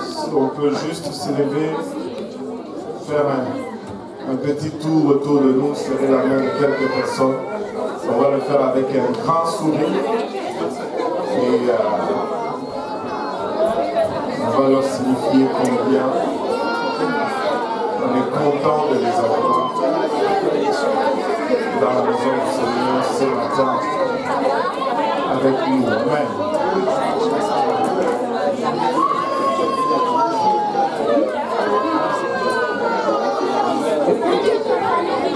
Si on peut juste se lever, faire un petit tour autour de nous, serrer la main de quelques personnes. On va le faire avec un grand sourire. Et on va leur signifier combien on est content de les avoir dans la maison du Seigneur ce matin avec nous. Amen.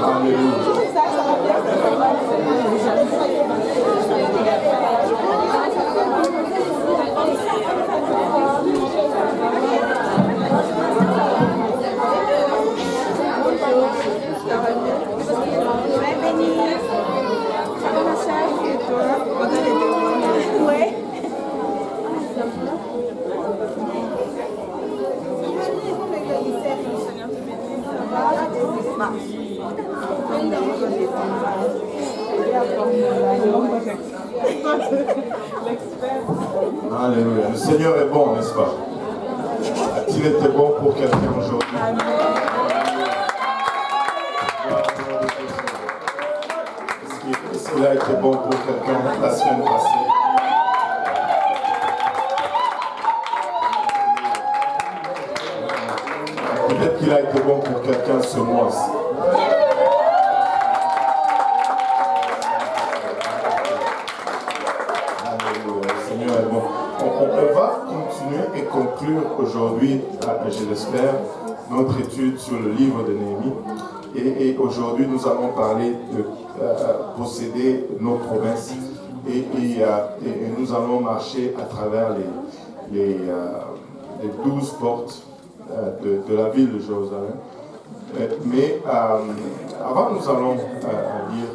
Alléluia. Alléluia. Le Seigneur est bon, n'est-ce pas? A-t-il été bon pour quelqu'un aujourd'hui? Est-ce qu'il a été bon pour quelqu'un la semaine passée? Peut-être qu'il a été bon pour quelqu'un ce mois-ci. On va continuer et conclure aujourd'hui, je l'espère, notre étude sur le livre de Néhémie. Et aujourd'hui, nous allons parler de posséder nos promesses. Et nous allons marcher à travers les 12 portes de la ville de Jérusalem. Mais avant, nous allons lire...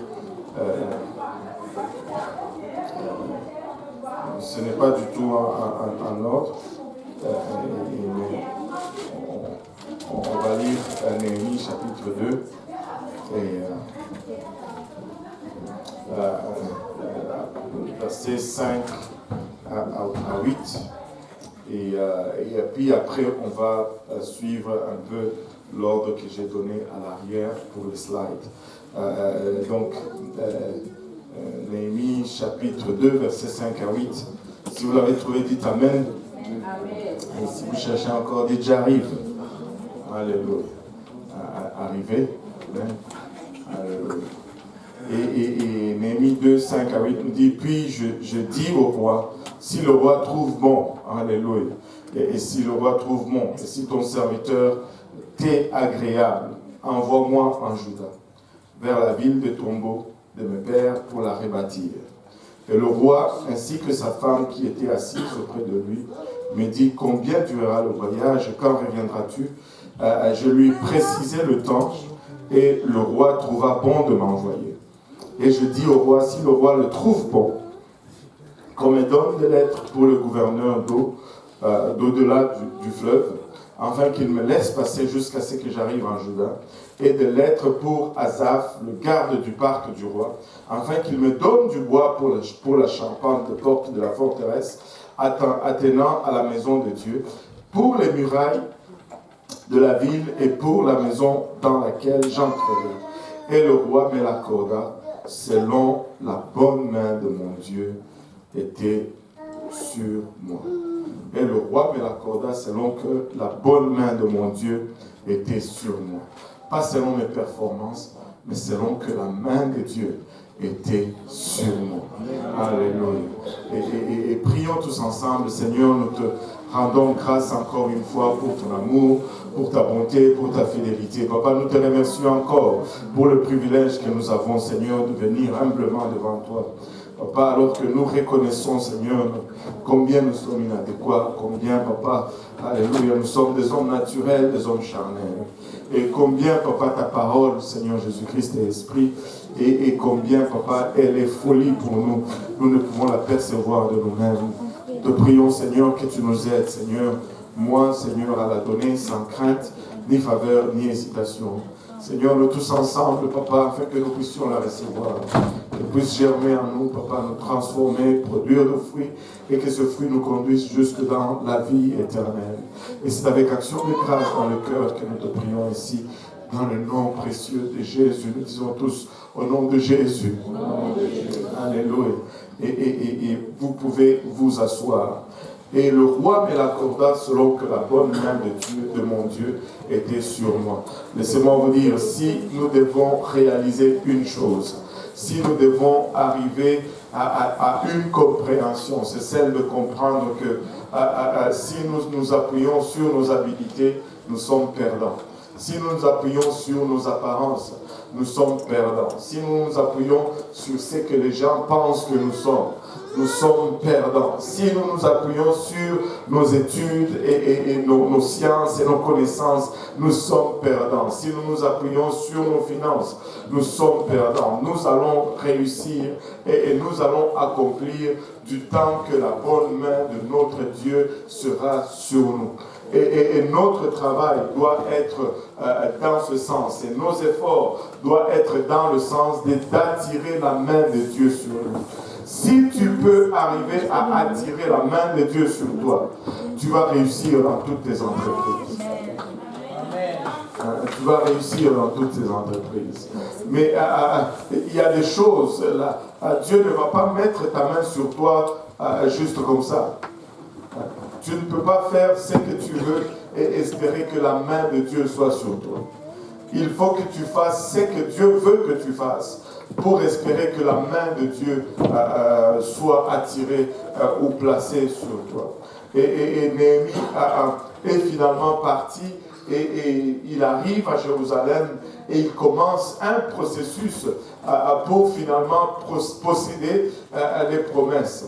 ce n'est pas du tout en ordre. On va lire Néhémie chapitre 2 et versets 5 à 8. Et puis après, on va suivre un peu l'ordre que j'ai donné à l'arrière pour les slides. Néhémie chapitre 2, versets 5 à 8. Si vous l'avez trouvé, dites Amen. Et si vous cherchez encore, dites j'arrive. Alléluia. Arrivez. Amen. Alléluia. Et Néhémie 2, 5 à 8 nous dit, puis je dis au roi, si le roi trouve bon, alléluia, et si le roi trouve bon, et si ton serviteur t'est agréable, envoie-moi en Juda, vers la ville de tombeau de mes pères pour la rebâtir. Et le roi, ainsi que sa femme qui était assise auprès de lui, me dit, combien durera le voyage, quand reviendras-tu? Je lui précisai le temps, et le roi trouva bon de m'envoyer. Et je dis au roi, si le roi le trouve bon, qu'on me donne des lettres pour le gouverneur d'au-delà du fleuve, afin qu'il me laisse passer jusqu'à ce que j'arrive en Juda, et des lettres pour Asaph, le garde du parc du roi, afin qu'il me donne du bois pour la charpente de porte de la forteresse, attenant à la maison de Dieu, pour les murailles de la ville et pour la maison dans laquelle j'entrerai. Et le roi me l'accorda, selon la bonne main de mon Dieu était sur moi. Et le roi me l'accorda selon que la bonne main de mon Dieu était sur moi. Pas selon mes performances, mais selon que la main de Dieu était sur moi. Alléluia. Et prions tous ensemble, Seigneur, nous te rendons grâce encore une fois pour ton amour, pour ta bonté, pour ta fidélité. Papa, nous te remercions encore pour le privilège que nous avons, Seigneur, de venir humblement devant toi. Papa, alors que nous reconnaissons, Seigneur, combien nous sommes inadéquats, combien, Papa, alléluia, nous sommes des hommes naturels, des hommes charnels. Et combien, Papa, ta parole, Seigneur Jésus-Christ est esprit, et combien, Papa, elle est folie pour nous. Nous ne pouvons la percevoir de nous-mêmes. Te prions, Seigneur, que tu nous aides, Seigneur. Moi, Seigneur, à la donner sans crainte, ni faveur, ni hésitation. Seigneur, nous tous ensemble, Papa, afin que nous puissions la recevoir. Qu'elle puisse germer en nous, Papa, nous transformer, produire de fruits, et que ce fruit nous conduise jusque dans la vie éternelle. Et c'est avec action de grâce dans le cœur que nous te prions ici, dans le nom précieux de Jésus. Nous disons tous, au nom de Jésus. Alléluia. Et vous pouvez vous asseoir. Et le roi me l'accorda selon que la bonne main de Dieu, de mon Dieu, était sur moi. Laissez-moi vous dire, si nous devons réaliser une chose, si nous devons arriver à une compréhension, c'est celle de comprendre que si nous nous appuyons sur nos habilités, nous sommes perdants. Si nous nous appuyons sur nos apparences, nous sommes perdants. Si nous nous appuyons sur ce que les gens pensent que nous sommes perdants. Si nous nous appuyons sur nos études et nos sciences et nos connaissances, nous sommes perdants. Si nous nous appuyons sur nos finances, nous sommes perdants. Nous allons réussir et nous allons accomplir du temps que la bonne main de notre Dieu sera sur nous. Et notre travail doit être dans ce sens. Et nos efforts doivent être dans le sens d'attirer la main de Dieu sur nous. Si tu peux arriver à attirer la main de Dieu sur toi, tu vas réussir dans toutes tes entreprises. Tu vas réussir dans toutes tes entreprises. Mais il y a des choses, là, Dieu ne va pas mettre ta main sur toi juste comme ça. Tu ne peux pas faire ce que tu veux et espérer que la main de Dieu soit sur toi. Il faut que tu fasses ce que Dieu veut que tu fasses pour espérer que la main de Dieu soit attirée ou placée sur toi. Et Néhémie est finalement parti et il arrive à Jérusalem et il commence un processus pour finalement posséder les promesses.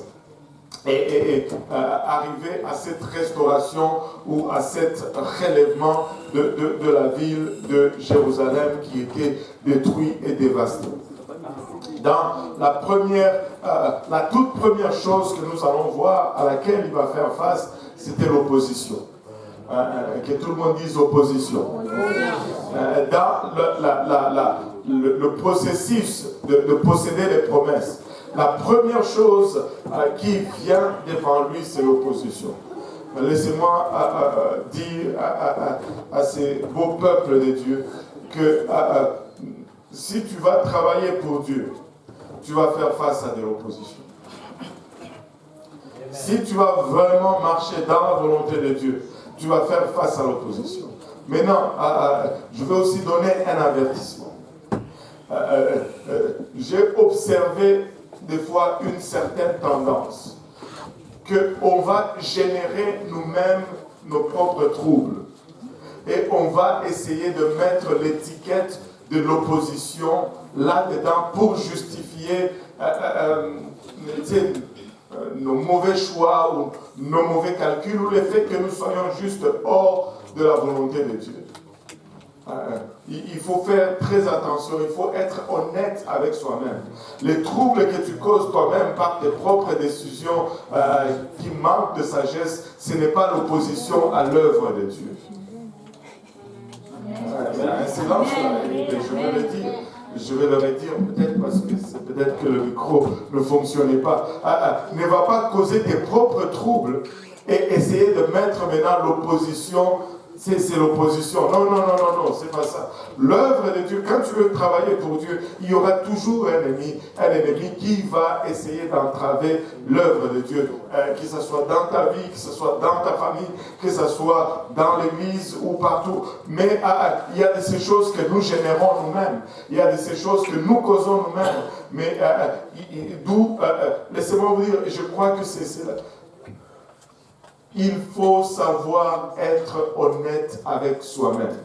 Et arriver à cette restauration ou à cet relèvement de la ville de Jérusalem qui était détruite et dévastée. Dans la toute première chose que nous allons voir, à laquelle il va faire face, c'était l'opposition. Que tout le monde dise opposition. Dans le processus de posséder les promesses, la première chose qui vient devant lui, c'est l'opposition. Laissez-moi dire à ces beaux peuples de Dieu que si tu vas travailler pour Dieu, tu vas faire face à de l'opposition. Si tu vas vraiment marcher dans la volonté de Dieu, tu vas faire face à l'opposition. Maintenant, je vais aussi donner un avertissement. J'ai observé des fois une certaine tendance qu'on va générer nous-mêmes nos propres troubles et on va essayer de mettre l'étiquette de l'opposition là-dedans pour justifier nos mauvais choix ou nos mauvais calculs ou le fait que nous soyons juste hors de la volonté de Dieu. Il faut faire très attention, il faut être honnête avec soi-même. Les troubles que tu causes toi-même par tes propres décisions qui manquent de sagesse, ce n'est pas l'opposition à l'œuvre de Dieu. Il y a un silence là, je vais le redire peut-être parce que c'est peut-être que le micro ne fonctionnait pas. Ne va pas causer tes propres troubles et essayer de mettre maintenant l'opposition. C'est l'opposition. Non, c'est pas ça. L'œuvre de Dieu, quand tu veux travailler pour Dieu, il y aura toujours un ennemi qui va essayer d'entraver l'œuvre de Dieu. Que ce soit dans ta vie, que ce soit dans ta famille, que ce soit dans l'église ou partout. Mais il y a de ces choses que nous générons nous-mêmes. Il y a de ces choses que nous causons nous-mêmes. Mais d'où, laissez-moi vous dire, je crois que c'est là. Il faut savoir être honnête avec soi-même.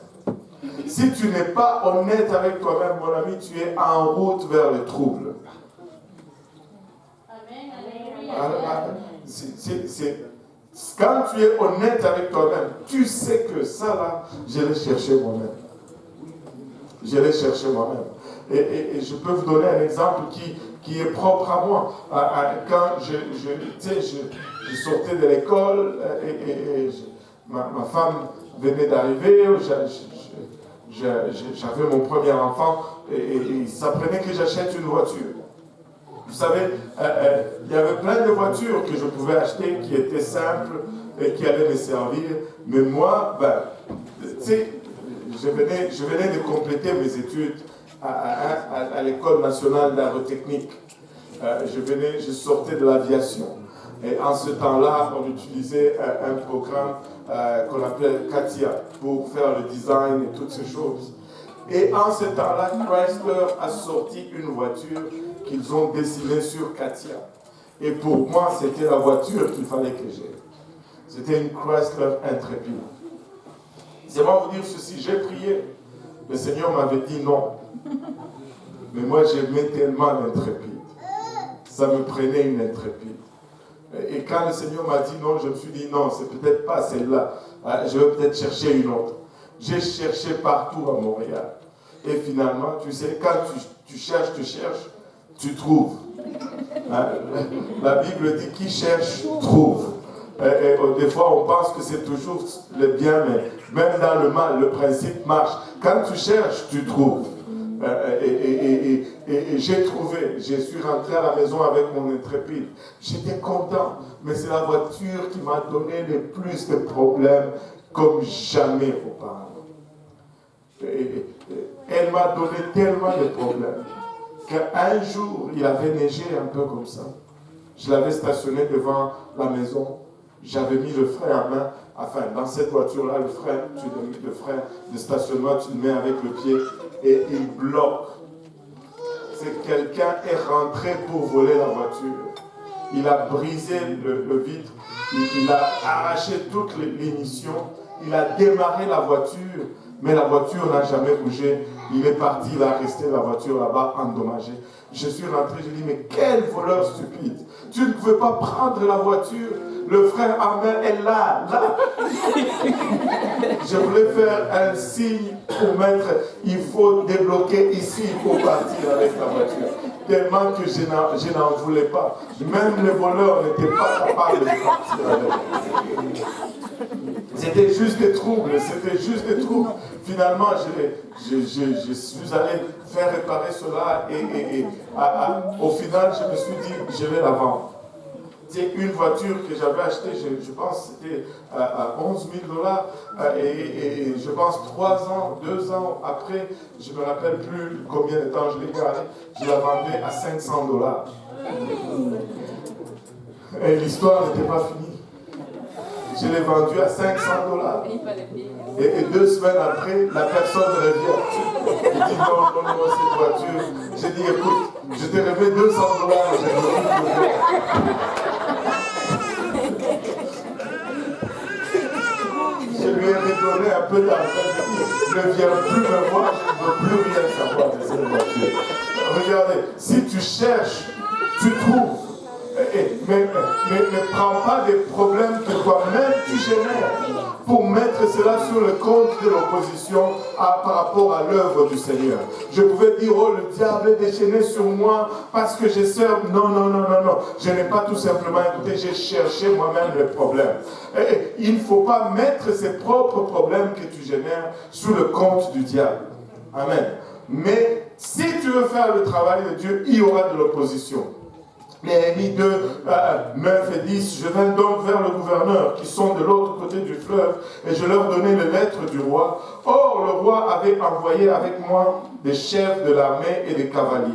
Si tu n'es pas honnête avec toi-même, mon ami, tu es en route vers le trouble. Quand tu es honnête avec toi-même, tu sais que ça là, je l'ai cherché moi-même. Je l'ai cherché moi-même. Et je peux vous donner un exemple qui est propre à moi. Quand je sortais de l'école et ma femme venait d'arriver, j'avais mon premier enfant et ça prenait que j'achète une voiture. Vous savez, il y avait plein de voitures que je pouvais acheter qui étaient simples et qui allaient me servir. Mais moi, tu sais, je venais de compléter mes études à l'École nationale d'aérotechnique. Je sortais de l'aviation. Et en ce temps-là, on utilisait un programme qu'on appelait CATIA pour faire le design et toutes ces choses. Et en ce temps-là, Chrysler a sorti une voiture qu'ils ont dessinée sur CATIA. Et pour moi, c'était la voiture qu'il fallait que j'aie. C'était une Chrysler Intrépide. J'aimerais vous dire ceci, j'ai prié. Le Seigneur m'avait dit non. Mais moi, j'aimais tellement l'Intrépide. Ça me prenait une Intrépide. Et quand le Seigneur m'a dit non, je me suis dit non, c'est peut-être pas celle-là. Je vais peut-être chercher une autre. J'ai cherché partout à Montréal. Et finalement, tu sais, quand tu cherches, tu trouves. La Bible dit qui cherche, trouve. Et des fois, on pense que c'est toujours le bien, mais même dans le mal, le principe marche. Quand tu cherches, tu trouves. Et j'ai trouvé, je suis rentré à la maison avec mon Intrépide. J'étais content, mais c'est la voiture qui m'a donné le plus de problèmes comme jamais auparavant. Elle m'a donné tellement de problèmes qu'un jour, il avait neigé un peu comme ça. Je l'avais stationné devant la maison. J'avais mis le frein à main. Enfin, dans cette voiture-là, le frein de stationnement, tu le mets avec le pied et il bloque. C'est quelqu'un est rentré pour voler la voiture. Il a brisé le vitre. Il a arraché toute l'émission. Il a démarré la voiture. Mais la voiture n'a jamais bougé. Il est parti, il a resté la voiture là-bas endommagée. Je suis rentré, j'ai dit, mais quel voleur stupide. Tu ne pouvais pas prendre la voiture. Le frein à main est là. Je voulais faire un signe pour mettre, il faut débloquer ici pour partir avec la voiture. Tellement que je n'en voulais pas. Même les voleurs n'étaient pas capables de partir avec. C'était juste des troubles, Finalement, je suis allé faire réparer cela et au final, je me suis dit, je vais la vendre. C'est une voiture que j'avais achetée, je pense que c'était à 11 000 $. Et je pense 2 ans après, je ne me rappelle plus combien de temps je l'ai gardée, je la vendais à 500 $. Et l'histoire n'était pas finie. Je l'ai vendue à 500 $. Et 2 semaines après, la personne revient. Il dit non, cette voiture. J'ai dit, écoute, je t'ai remis 200 $. Je lui ai redonné un peu d'argent. Je ne viens plus me voir, je ne veux plus rien savoir de cette voiture. Regardez, si tu cherches, tu trouves. Mais ne prends pas des problèmes que toi-même tu génères pour mettre cela sur le compte de l'opposition par rapport à l'œuvre du Seigneur. Je pouvais dire, oh, le diable est déchaîné sur moi parce que je sers. Non. Je n'ai pas tout simplement écouté, j'ai cherché moi-même le problème. Il ne faut pas mettre ses propres problèmes que tu génères sur le compte du diable. Amen. Mais si tu veux faire le travail de Dieu, il y aura de l'opposition. Néhémie 2, 9 et 10, je vins donc vers le gouverneur qui sont de l'autre côté du fleuve et je leur donnai les lettres du roi. Or, le roi avait envoyé avec moi des chefs de l'armée et des cavaliers.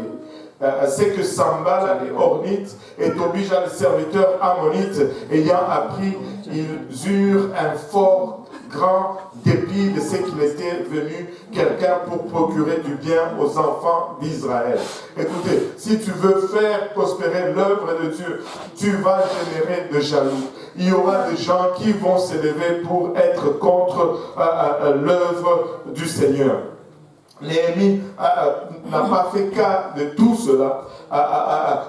C'est que Sambal et Ornite et Tobija le serviteur ammonite ayant appris, ils eurent un fort grand dépit de ce qu'il était venu quelqu'un pour procurer du bien aux enfants d'Israël. Écoutez, si tu veux faire prospérer l'œuvre de Dieu, tu vas générer de jaloux. Il y aura des gens qui vont s'élever pour être contre l'œuvre du Seigneur. Néhémie n'a pas fait cas de tout cela.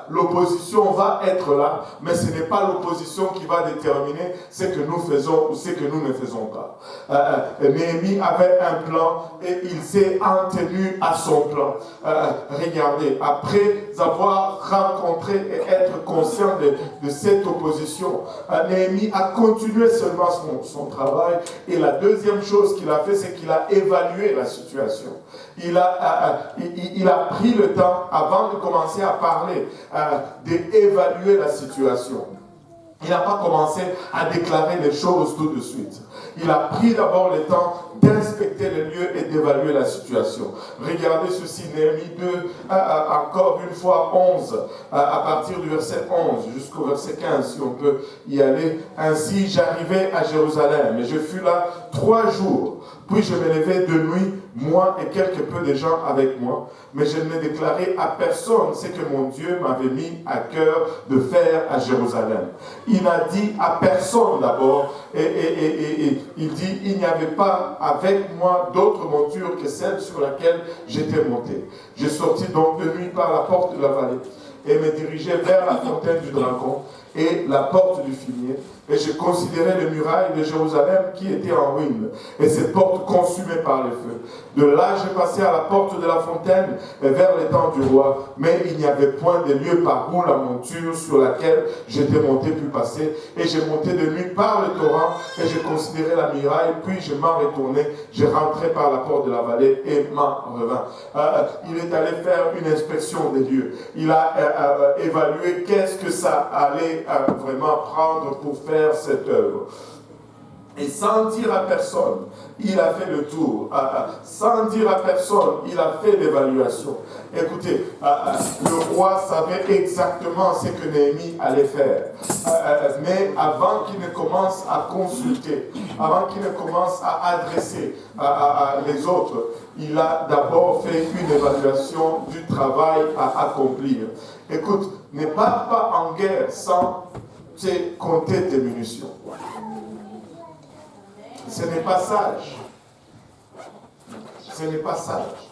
L'opposition va être là, mais ce n'est pas l'opposition qui va déterminer ce que nous faisons ou ce que nous ne faisons pas. Néhémie avait un plan et il s'est en tenu à son plan. Regardez, après avoir rencontré et être conscient de cette opposition, Néhémie a continué seulement son travail. Et la deuxième chose qu'il a fait, c'est qu'il a évalué la situation. Il a pris le temps, avant de commencer à parler, d'évaluer la situation. Il n'a pas commencé à déclarer les choses tout de suite. Il a pris d'abord le temps d'inspecter les lieux et d'évaluer la situation. Regardez ceci, Néhémie 2, encore une fois 11, à partir du verset 11 jusqu'au verset 15, si on peut y aller. Ainsi, j'arrivai à Jérusalem et je fus là 3 jours. Puis je me levai de nuit, moi et quelque peu de gens avec moi, mais je ne déclarai à personne ce que mon Dieu m'avait mis à cœur de faire à Jérusalem. Il n'a dit à personne d'abord, et il dit, il n'y avait pas avec moi d'autre monture que celle sur laquelle j'étais monté. Je sortis donc de nuit par la porte de la vallée et me dirigeai vers la fontaine du dragon et la porte du fumier. Et je considérais les murailles de Jérusalem qui étaient en ruine, et ces portes consumées par le feu. De là, je passai à la porte de la fontaine et vers l'étang du roi, mais il n'y avait point de lieu par où la monture sur laquelle j'étais monté put passer. Et j'ai monté de nuit par le torrent, et je considérais la muraille, puis je m'en retournai, je rentrai par la porte de la vallée et m'en revins. Il est allé faire une inspection des lieux. Il a évalué qu'est-ce que ça allait vraiment prendre pour faire cette œuvre. Et sans dire à personne, il a fait le tour. Sans dire à personne, il a fait l'évaluation. Écoutez, le roi savait exactement ce que Néhémie allait faire. Mais avant qu'il ne commence à consulter, avant qu'il ne commence à adresser les autres, il a d'abord fait une évaluation du travail à accomplir. Écoute, ne pars pas en guerre sans compter tes munitions. Ce n'est pas sage. Ce n'est pas sage.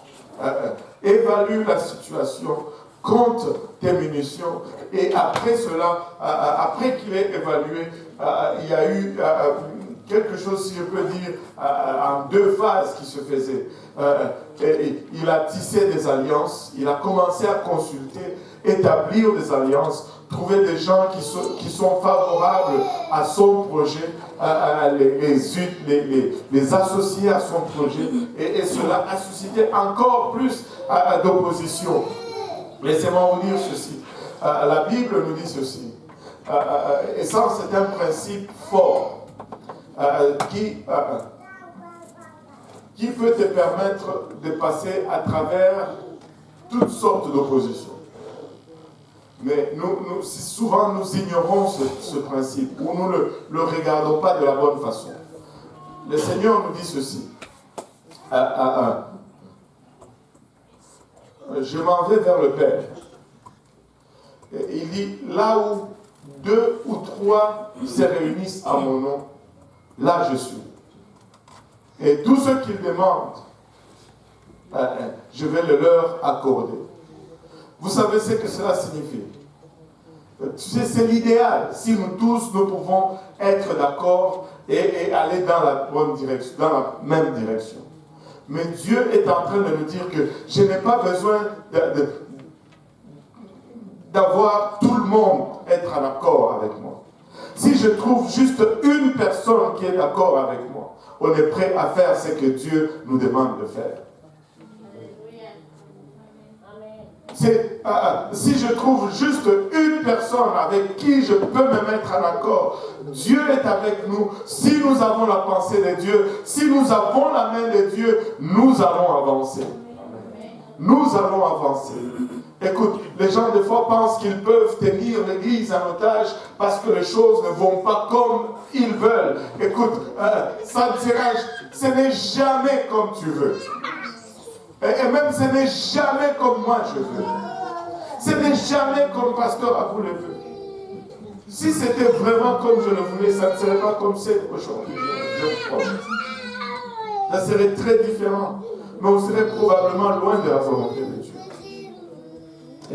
Évalue la situation, compte tes munitions, et après cela, après qu'il ait évalué, il y a eu quelque chose, si je peux dire, en 2 phases qui se faisaient. Il a tissé des alliances, il a commencé à consulter, établir des alliances, trouver des gens qui sont favorables à son projet, les associer à son projet, et cela a suscité encore plus d'opposition. Laissez-moi vous dire ceci. La Bible nous dit ceci. Et ça, c'est un principe fort qui peut te permettre de passer à travers toutes sortes d'oppositions. Mais souvent nous ignorons ce principe, ou nous ne le regardons pas de la bonne façon. Le Seigneur nous dit ceci. Je m'en vais vers le Père. Et il dit, là où 2 ou 3 se réunissent à mon nom, là je suis. Et tout ce qu'ils demandent, je vais le leur accorder. Vous savez ce que cela signifie? C'est l'idéal. Si nous tous, nous pouvons être d'accord et aller dans la bonne direction, dans la même direction. Mais Dieu est en train de nous dire que je n'ai pas besoin d'avoir tout le monde être en accord avec moi. Si je trouve juste une personne qui est d'accord avec moi, on est prêt à faire ce que Dieu nous demande de faire. Si je trouve juste une personne avec qui je peux me mettre en accord, Dieu est avec nous. Si nous avons la pensée de Dieu, si nous avons la main de Dieu, nous allons avancer. Nous allons avancer. Écoute, les gens des fois pensent qu'ils peuvent tenir l'église en otage parce que les choses ne vont pas comme ils veulent. Écoute, ça ce n'est jamais comme tu veux. Et même ce n'est jamais comme moi je veux. Ce n'est jamais comme pasteur Abou le veut. Si c'était vraiment comme je le voulais, ça ne serait pas comme c'est aujourd'hui. Je crois. Ça serait très différent. mais on serait probablement loin de la volonté de Dieu.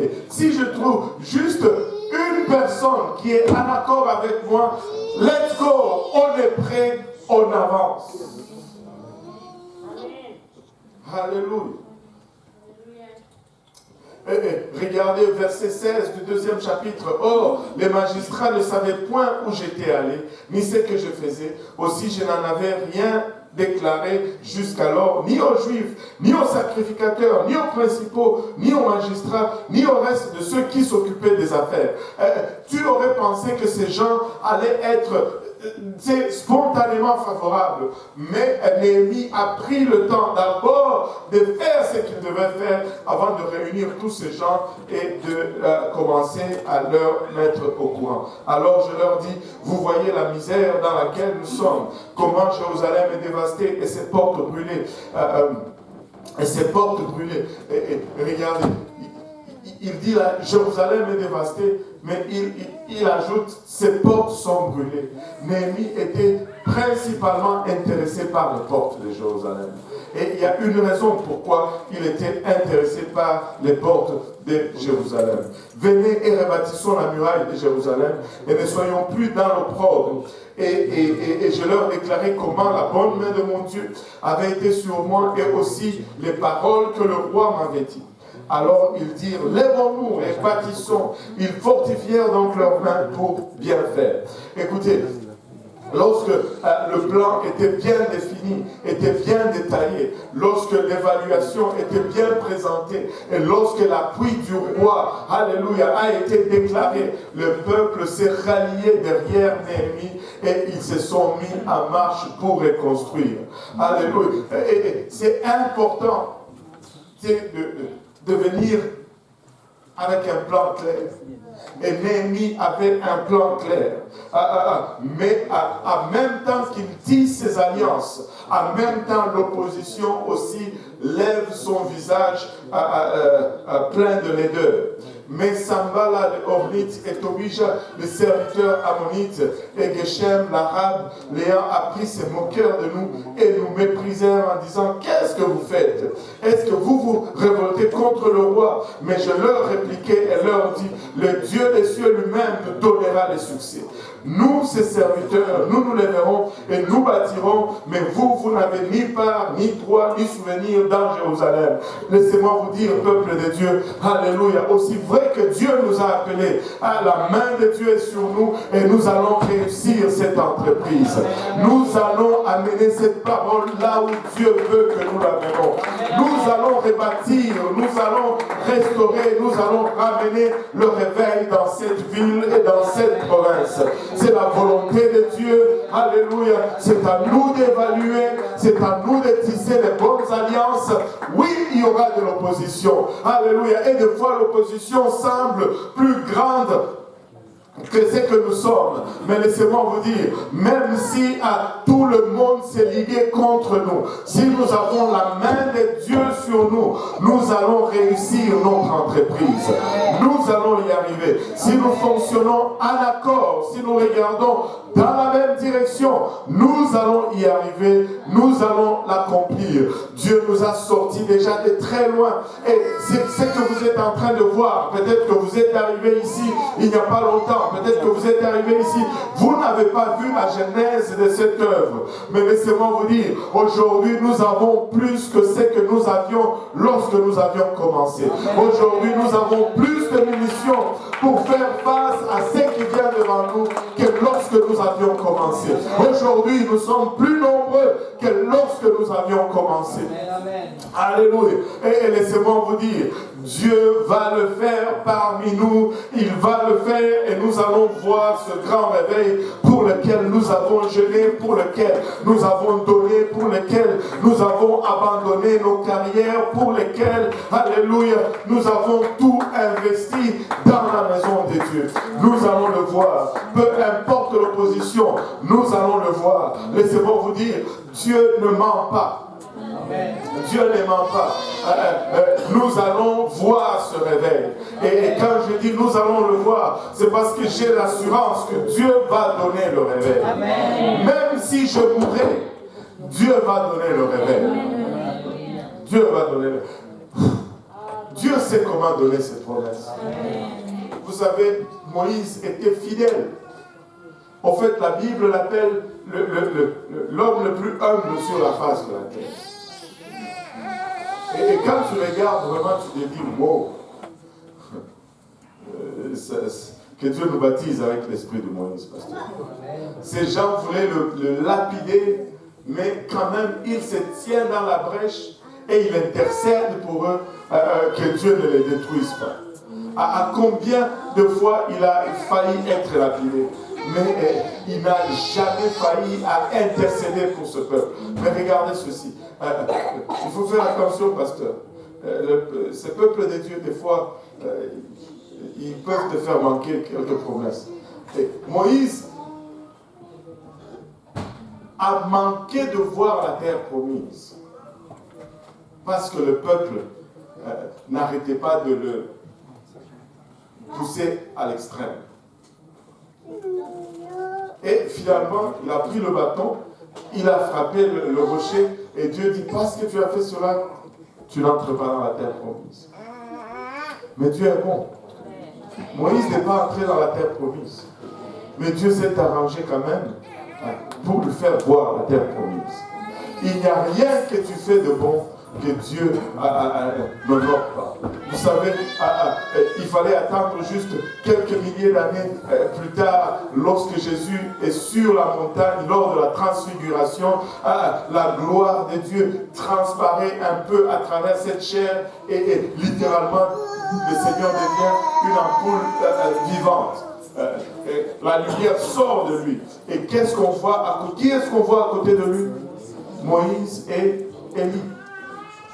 Et si je trouve juste une personne qui est en accord avec moi, let's go, on est prêt, on avance. Alléluia. Regardez verset 16 du 2e chapitre. Or, les magistrats ne savaient point où j'étais allé, ni ce que je faisais. Aussi, je n'en avais rien déclaré jusqu'alors, ni aux Juifs, ni aux sacrificateurs, ni aux principaux, ni aux magistrats, ni au reste de ceux qui s'occupaient des affaires. Tu aurais pensé que ces gens allaient être spontanément favorables, mais Néhémie a pris le temps d'abord de faire ce qu'il devait faire avant de réunir tous ces gens et de commencer à leur mettre au courant. Alors je leur dis, vous voyez la misère dans laquelle nous sommes, comment Jérusalem est dévastée et ses portes brûlées. Et regardez, il dit là, Jérusalem est dévastée, mais il ajoute, ses portes sont brûlées. Néhémie était principalement intéressé par les portes de Jérusalem. Et il y a une raison pourquoi il était intéressé par les portes de Jérusalem. Venez et rebâtissons la muraille de Jérusalem et ne soyons plus dans l'opprobre. Et je leur déclarai comment la bonne main de mon Dieu avait été sur moi et aussi les paroles que le roi m'avait dites. Alors ils dirent, lèvons-nous et bâtissons. Ils fortifièrent donc leurs mains pour bien faire. Écoutez, lorsque le plan était bien défini, était bien détaillé, lorsque l'évaluation était bien présentée, et lorsque l'appui du roi, alléluia, a été déclaré, le peuple s'est rallié derrière Néhémie et ils se sont mis en marche pour reconstruire. Alléluia. Et c'est important de venir avec un plan clair. Et Néhémie avait un plan clair. Mais en même temps qu'il tisse ses alliances, en même temps l'opposition aussi lève son visage plein de laideur. Mais Sambala de Ornith et Tobija, le serviteur ammonite, et Geshem, l'arabe, l'ayant appris, se moquèrent de nous et nous méprisèrent en disant, qu'est-ce que vous faites? Est-ce que vous vous révoltez contre le roi? Mais je leur répliquai et leur dis, le Dieu des cieux lui-même nous donnera le succès. Nous, ses serviteurs, nous lèverons et nous bâtirons, mais vous n'avez ni part, ni droit, ni souvenir dans Jérusalem. Laissez-moi vous dire, peuple de Dieu, alléluia, aussi vrai que Dieu nous a appelés, la main de Dieu est sur nous et nous allons réussir cette entreprise. Nous allons amener cette parole là où Dieu veut que nous l'amènons. Nous allons rebâtir, nous allons restaurer, nous allons ramener le réveil dans cette ville et dans cette province. C'est la volonté de Dieu. Alléluia. C'est à nous d'évaluer. C'est à nous de tisser les bonnes alliances. Oui, il y aura de l'opposition. Alléluia. Et des fois, l'opposition semble plus grande que ce que nous sommes. Mais laissez-moi vous dire, même si tout le monde s'est ligué contre nous, si nous avons la main de Dieu sur nous, nous allons réussir notre entreprise. Nous allons y arriver. Si nous fonctionnons en accord, si nous regardons dans la même direction, nous allons y arriver, nous allons l'accomplir. Dieu nous a sortis déjà de très loin. Et c'est ce que vous êtes en train de voir. Peut-être que vous êtes arrivé ici il n'y a pas longtemps. Peut-être que vous êtes arrivé ici. Vous n'avez pas vu la genèse de cette œuvre. Mais laissez-moi vous dire, aujourd'hui nous avons plus que ce que nous avions lorsque nous avions commencé. Aujourd'hui nous avons plus de munitions pour faire face à ce qui vient devant nous que lorsque nous avions commencé. Aujourd'hui nous sommes plus nombreux que lorsque nous avions commencé. Alléluia. Et laissez-moi vous dire, Dieu va le faire parmi nous, il va le faire et nous allons voir ce grand réveil pour lequel nous avons jeûné, pour lequel nous avons donné, pour lequel nous avons abandonné nos carrières, pour lequel, alléluia, nous avons tout investi dans la maison de Dieu. Nous allons le voir, peu importe l'opposition, nous allons le voir. Laissez-moi vous dire, Dieu ne ment pas. Dieu ne ment pas. Nous allons voir ce réveil. Et quand je dis nous allons le voir, c'est parce que j'ai l'assurance que Dieu va donner le réveil. Même si je mourrais, Dieu va donner le réveil. Dieu va donner. Dieu sait comment donner ses promesses. Vous savez, Moïse était fidèle. En fait, la Bible l'appelle l'homme le plus humble sur la face de la terre. Et quand tu regardes, vraiment, tu te dis, wow, que Dieu nous baptise avec l'esprit de Moïse, pasteur. Ces gens voulaient le lapider, mais quand même, il se tient dans la brèche et il intercède pour eux que Dieu ne les détruise pas. À combien de fois il a failli être lapidé, mais il n'a jamais failli à intercéder pour ce peuple. Mais regardez ceci. Il faut faire attention, pasteur. Ce peuple de Dieu, des fois, ils peuvent te faire manquer quelques promesses. Et Moïse a manqué de voir la terre promise. Parce que le peuple n'arrêtait pas de le pousser à l'extrême. Et finalement, il a pris le bâton, il a frappé le rocher, et Dieu dit, parce que tu as fait cela, tu n'entres pas dans la terre promise. Mais Dieu est bon. Moïse n'est pas entré dans la terre promise. Mais Dieu s'est arrangé quand même pour lui faire voir la terre promise. Il n'y a rien que tu fais de bon que Dieu n'honore pas. Vous savez, il fallait attendre juste quelques milliers d'années plus tard, lorsque Jésus est sur la montagne, lors de la transfiguration, la gloire de Dieu transparaît un peu à travers cette chair et littéralement, le Seigneur devient une ampoule vivante. La lumière sort de lui. Et qu'est-ce qu'on voit à côté? Qui est-ce qu'on voit à côté de lui? Moïse et Élie.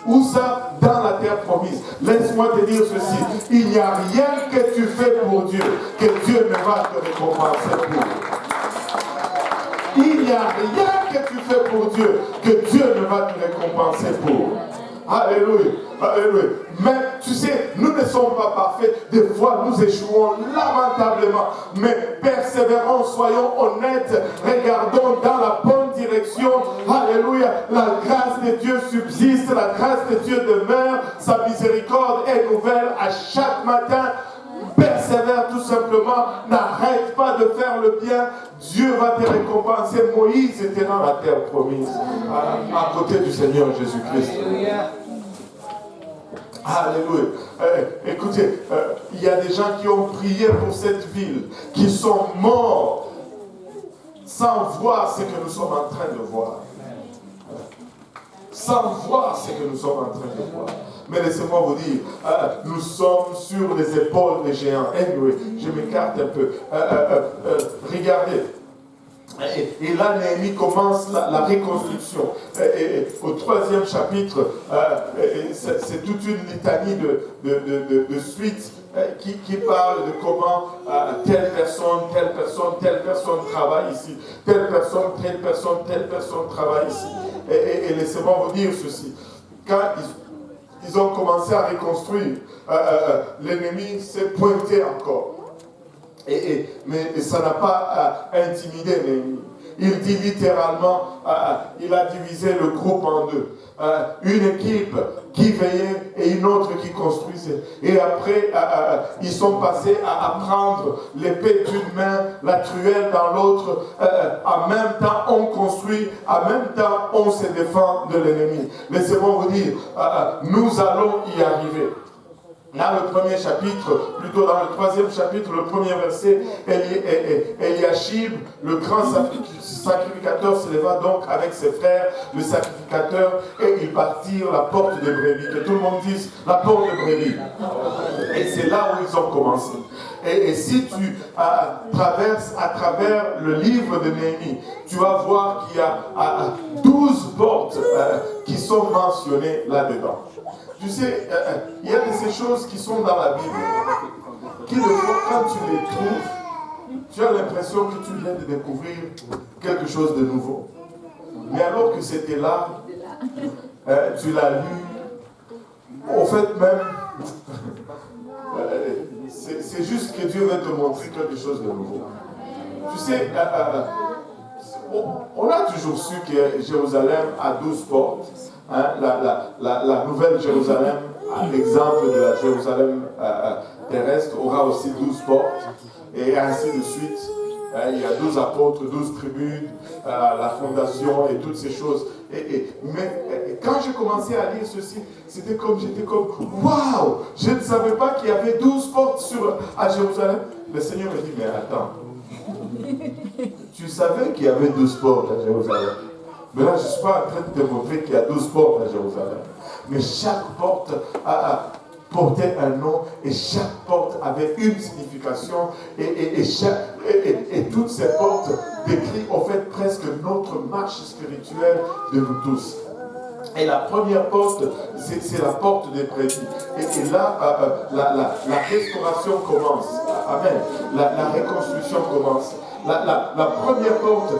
Où ça? Dans la terre promise. Laisse-moi te dire ceci. Il n'y a rien que tu fais pour Dieu que Dieu ne va te récompenser pour. Il n'y a rien que tu fais pour Dieu que Dieu ne va te récompenser pour. Alléluia. Alléluia. Mais tu sais, nous ne sommes pas parfaits. Des fois, nous échouons lamentablement. Mais persévérons, soyons honnêtes. Regardons dans la bonne direction. Alléluia. La grâce de Dieu subsiste. La grâce de Dieu demeure. Sa miséricorde est nouvelle à chaque matin. Persévère tout simplement. N'arrête pas de faire le bien. Dieu va te récompenser. Moïse était dans la terre promise. À côté du Seigneur Jésus-Christ. Alléluia. Écoutez, il y a des gens qui ont prié pour cette ville, qui sont morts sans voir ce que nous sommes en train de voir. Sans voir ce que nous sommes en train de voir. Mais laissez-moi vous dire, nous sommes sur les épaules des géants. Anyway, je m'écarte un peu. Regardez. Et là, Néhémie commence la reconstruction. Au 3e chapitre, c'est toute une litanie de suites qui parle de comment telle personne travaille ici. Telle personne travaille ici. Et laissez-moi vous dire ceci. Quand ils ont commencé à reconstruire, l'ennemi s'est pointé encore. Mais ça n'a pas intimidé Néhémie. Il dit littéralement, il a divisé le groupe en deux. Une équipe qui veillait et une autre qui construisait. Et après, ils sont passés à prendre l'épée d'une main, la truelle dans l'autre. En même temps, on construit, en même temps, on se défend de l'ennemi. Laissez-moi vous dire, nous allons y arriver. Dans le premier chapitre, plutôt dans le 3e chapitre, le premier verset, Eliashib, le grand sacrificateur, se leva donc avec ses frères, le sacrificateur, et ils partirent la porte de brebis. Que tout le monde dise la porte de brebis. Et c'est là où ils ont commencé. Et si tu traverses à travers le livre de Néhémie, tu vas voir qu'il y a 12 portes qui sont mentionnées là-dedans. Tu sais, il y a de ces choses qui sont dans la Bible, qui de fois, quand tu les trouves, tu as l'impression que tu viens de découvrir quelque chose de nouveau. Mais alors que c'était là, tu l'as lu, au fait même, c'est juste que Dieu veut te montrer quelque chose de nouveau. Tu sais, on a toujours su que Jérusalem a 12 portes. Hein, la nouvelle Jérusalem, l'exemple de la Jérusalem terrestre, aura aussi 12 portes, et ainsi de suite. Il y a 12 apôtres, 12 tribus, la fondation et toutes ces choses. Mais quand j'ai commencé à lire ceci, j'étais comme, waouh! Je ne savais pas qu'il y avait 12 portes à Jérusalem. Le Seigneur me dit, mais attends, tu savais qu'il y avait 12 portes à Jérusalem. Mais là, je ne suis pas en train de te montrer qu'il y a 12 portes à Jérusalem. Mais chaque porte portait un nom et chaque porte avait une signification et toutes ces portes décrivent en fait presque notre marche spirituelle de nous tous. Et la première porte, c'est la porte des brebis. Et là, la restauration commence. Amen. La reconstruction commence. La première porte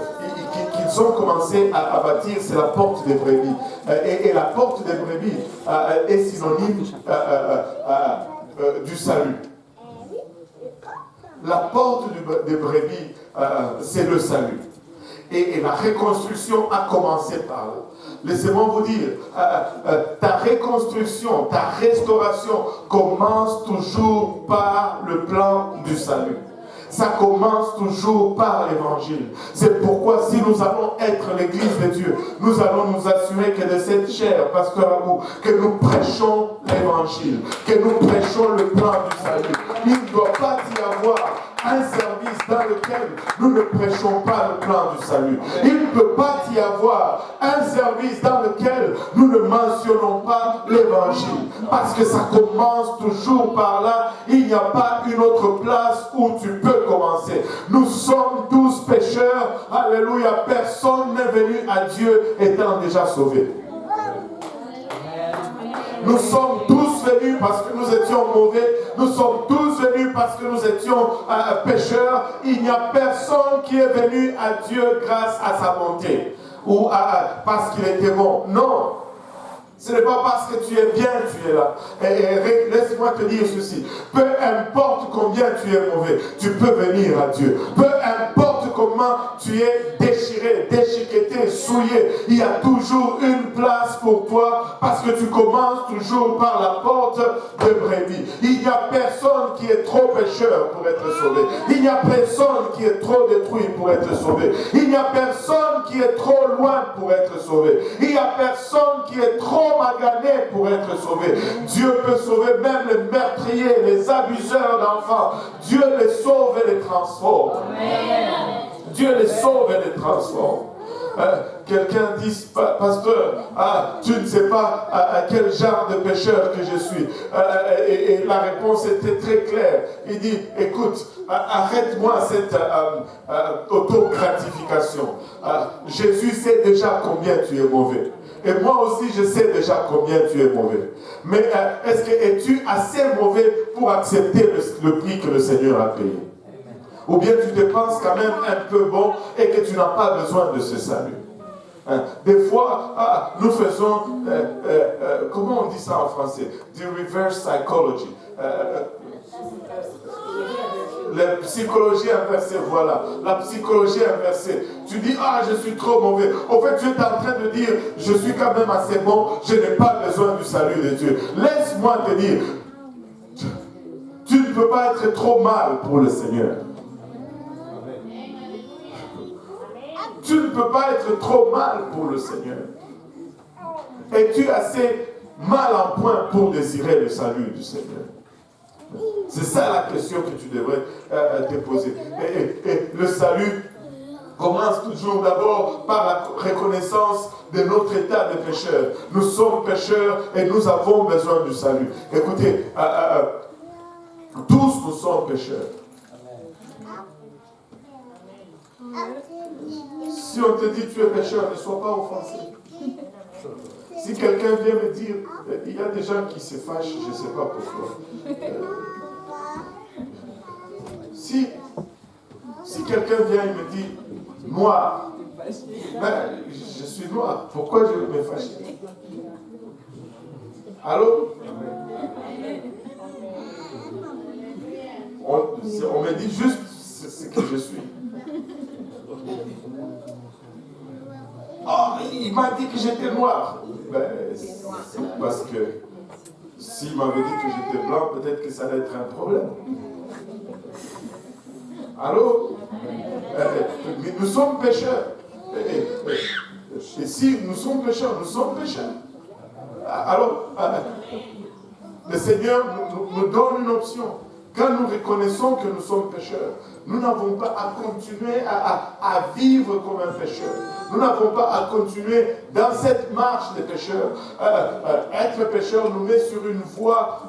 qu'ils ont commencé à bâtir, c'est la porte des brebis. Et la porte des brebis est synonyme du salut. La porte des brebis, c'est le salut. Et la reconstruction a commencé par là. Laissez-moi vous dire, ta reconstruction, ta restauration commence toujours par le plan du salut. Ça commence toujours par l'évangile. C'est pourquoi si nous allons être l'église de Dieu, nous allons nous assurer que de cette chair, pasteur Abou, que nous prêchons l'évangile, que nous prêchons le plan du salut. Il ne doit pas y avoir un service dans lequel nous ne prêchons pas le plan du salut. Il ne peut pas y avoir un service dans lequel nous ne mentionnons pas l'évangile. Parce que ça commence toujours par là. Il n'y a pas une autre place où tu peux commencer. Nous sommes tous pécheurs. Alléluia. Personne n'est venu à Dieu étant déjà sauvé. Nous sommes tous venus parce que nous étions mauvais. Nous sommes tous venus parce que nous étions pécheurs. Il n'y a personne qui est venu à Dieu grâce à sa bonté ou parce qu'il était bon. Non. Ce n'est pas parce que tu es bien, tu es là. Et laisse-moi te dire ceci. Peu importe combien tu es mauvais, tu peux venir à Dieu. Peu importe comment tu es déchiré, déchiqueté, souillé, il y a toujours une place pour toi parce que tu commences toujours par la porte de brebis. Il n'y a personne qui est trop pécheur pour être sauvé. Il n'y a personne qui est trop détruit pour être sauvé. Il n'y a personne qui est trop loin pour être sauvé. Il n'y a personne qui est trop magané pour être sauvé. Dieu peut sauver même les meurtriers, les abuseurs d'enfants. Dieu les sauve et les transforme. Amen. Dieu les sauve et les transforme. Quelqu'un dit, pasteur, tu ne sais pas quel genre de pécheur que je suis. Et la réponse était très claire. Il dit, écoute, arrête-moi cette autogratification. Jésus sait déjà combien tu es mauvais. Et moi aussi, je sais déjà combien tu es mauvais. Mais est-ce que es-tu assez mauvais pour accepter le prix que le Seigneur a payé? Ou bien tu te penses quand même un peu bon et que tu n'as pas besoin de ce salut. Des fois, nous faisons, comment on dit ça en français? The reverse psychology. La psychologie inversée, voilà. La psychologie inversée. Tu dis, je suis trop mauvais. En fait, tu es en train de dire, je suis quand même assez bon, je n'ai pas besoin du salut de Dieu. Laisse-moi te dire, tu ne peux pas être trop mal pour le Seigneur. Tu ne peux pas être trop mal pour le Seigneur. Es-tu assez mal en point pour désirer le salut du Seigneur? C'est ça la question que tu devrais te poser. Et le salut commence toujours d'abord par la reconnaissance de notre état de pécheur. Nous sommes pécheurs et nous avons besoin du salut. Écoutez, tous nous sommes pécheurs. Si on te dit tu es pécheur, ne sois pas offensé. Si quelqu'un vient me dire, il y a des gens qui se fâchent, je ne sais pas pourquoi. Si quelqu'un vient et me dit noir, je suis noir, pourquoi je vais me fâcher? Allô? On me dit juste ce que je suis. Oh, il m'a dit que j'étais noir. Ben, c'est parce que s'il m'avait dit que j'étais blanc, peut-être que ça allait être un problème. Allô? Mais nous sommes pécheurs. Et si nous sommes pécheurs, nous sommes pécheurs. Alors, le Seigneur nous donne une option. Quand nous reconnaissons que nous sommes pécheurs, nous n'avons pas à continuer à vivre comme un pécheur. Nous n'avons pas à continuer dans cette marche des pécheurs. Être pécheur nous met sur une voie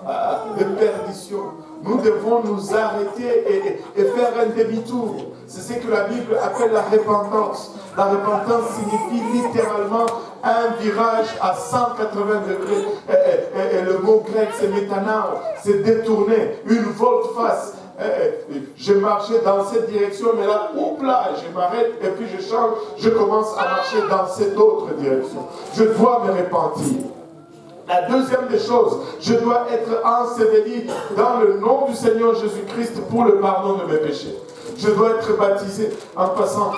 de perdition. Nous devons nous arrêter et faire un demi-tour. C'est ce que la Bible appelle la repentance. La repentance signifie littéralement un virage à 180 degrés. Et le mot grec, c'est métanao, c'est détourner, une volte-face. Je marchais dans cette direction, mais là, oups là, je m'arrête et puis je change, je commence à marcher dans cette autre direction. Je dois me repentir. La deuxième des choses, je dois être enseveli dans le nom du Seigneur Jésus-Christ pour le pardon de mes péchés. Je dois être baptisé. En passant,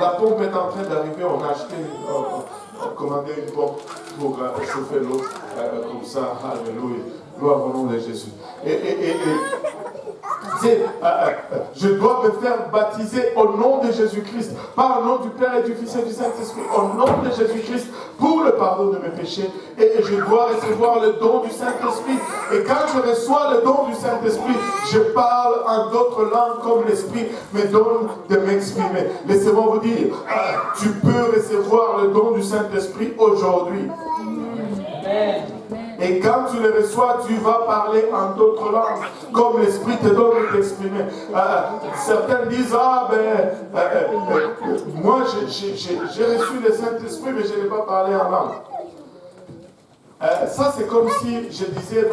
la pompe est en train d'arriver, on a acheté, on a commandé une pompe pour chauffer l'eau, comme ça, alléluia, gloire au nom de Jésus. Je dois me faire baptiser au nom de Jésus-Christ, par le nom du Père et du Fils et du Saint-Esprit, au nom de Jésus-Christ, pour le pardon de mes péchés. Et je dois recevoir le don du Saint-Esprit. Et quand je reçois le don du Saint-Esprit, je parle en d'autres langues comme l'Esprit me donne de m'exprimer. Laissez-moi vous dire, tu peux recevoir le don du Saint-Esprit aujourd'hui. Amen. Et quand tu le reçois, tu vas parler en d'autres langues, comme l'Esprit te donne de t'exprimer. Certains disent, moi j'ai reçu le Saint-Esprit, mais je n'ai pas parlé en langue. Ça c'est comme si je disais,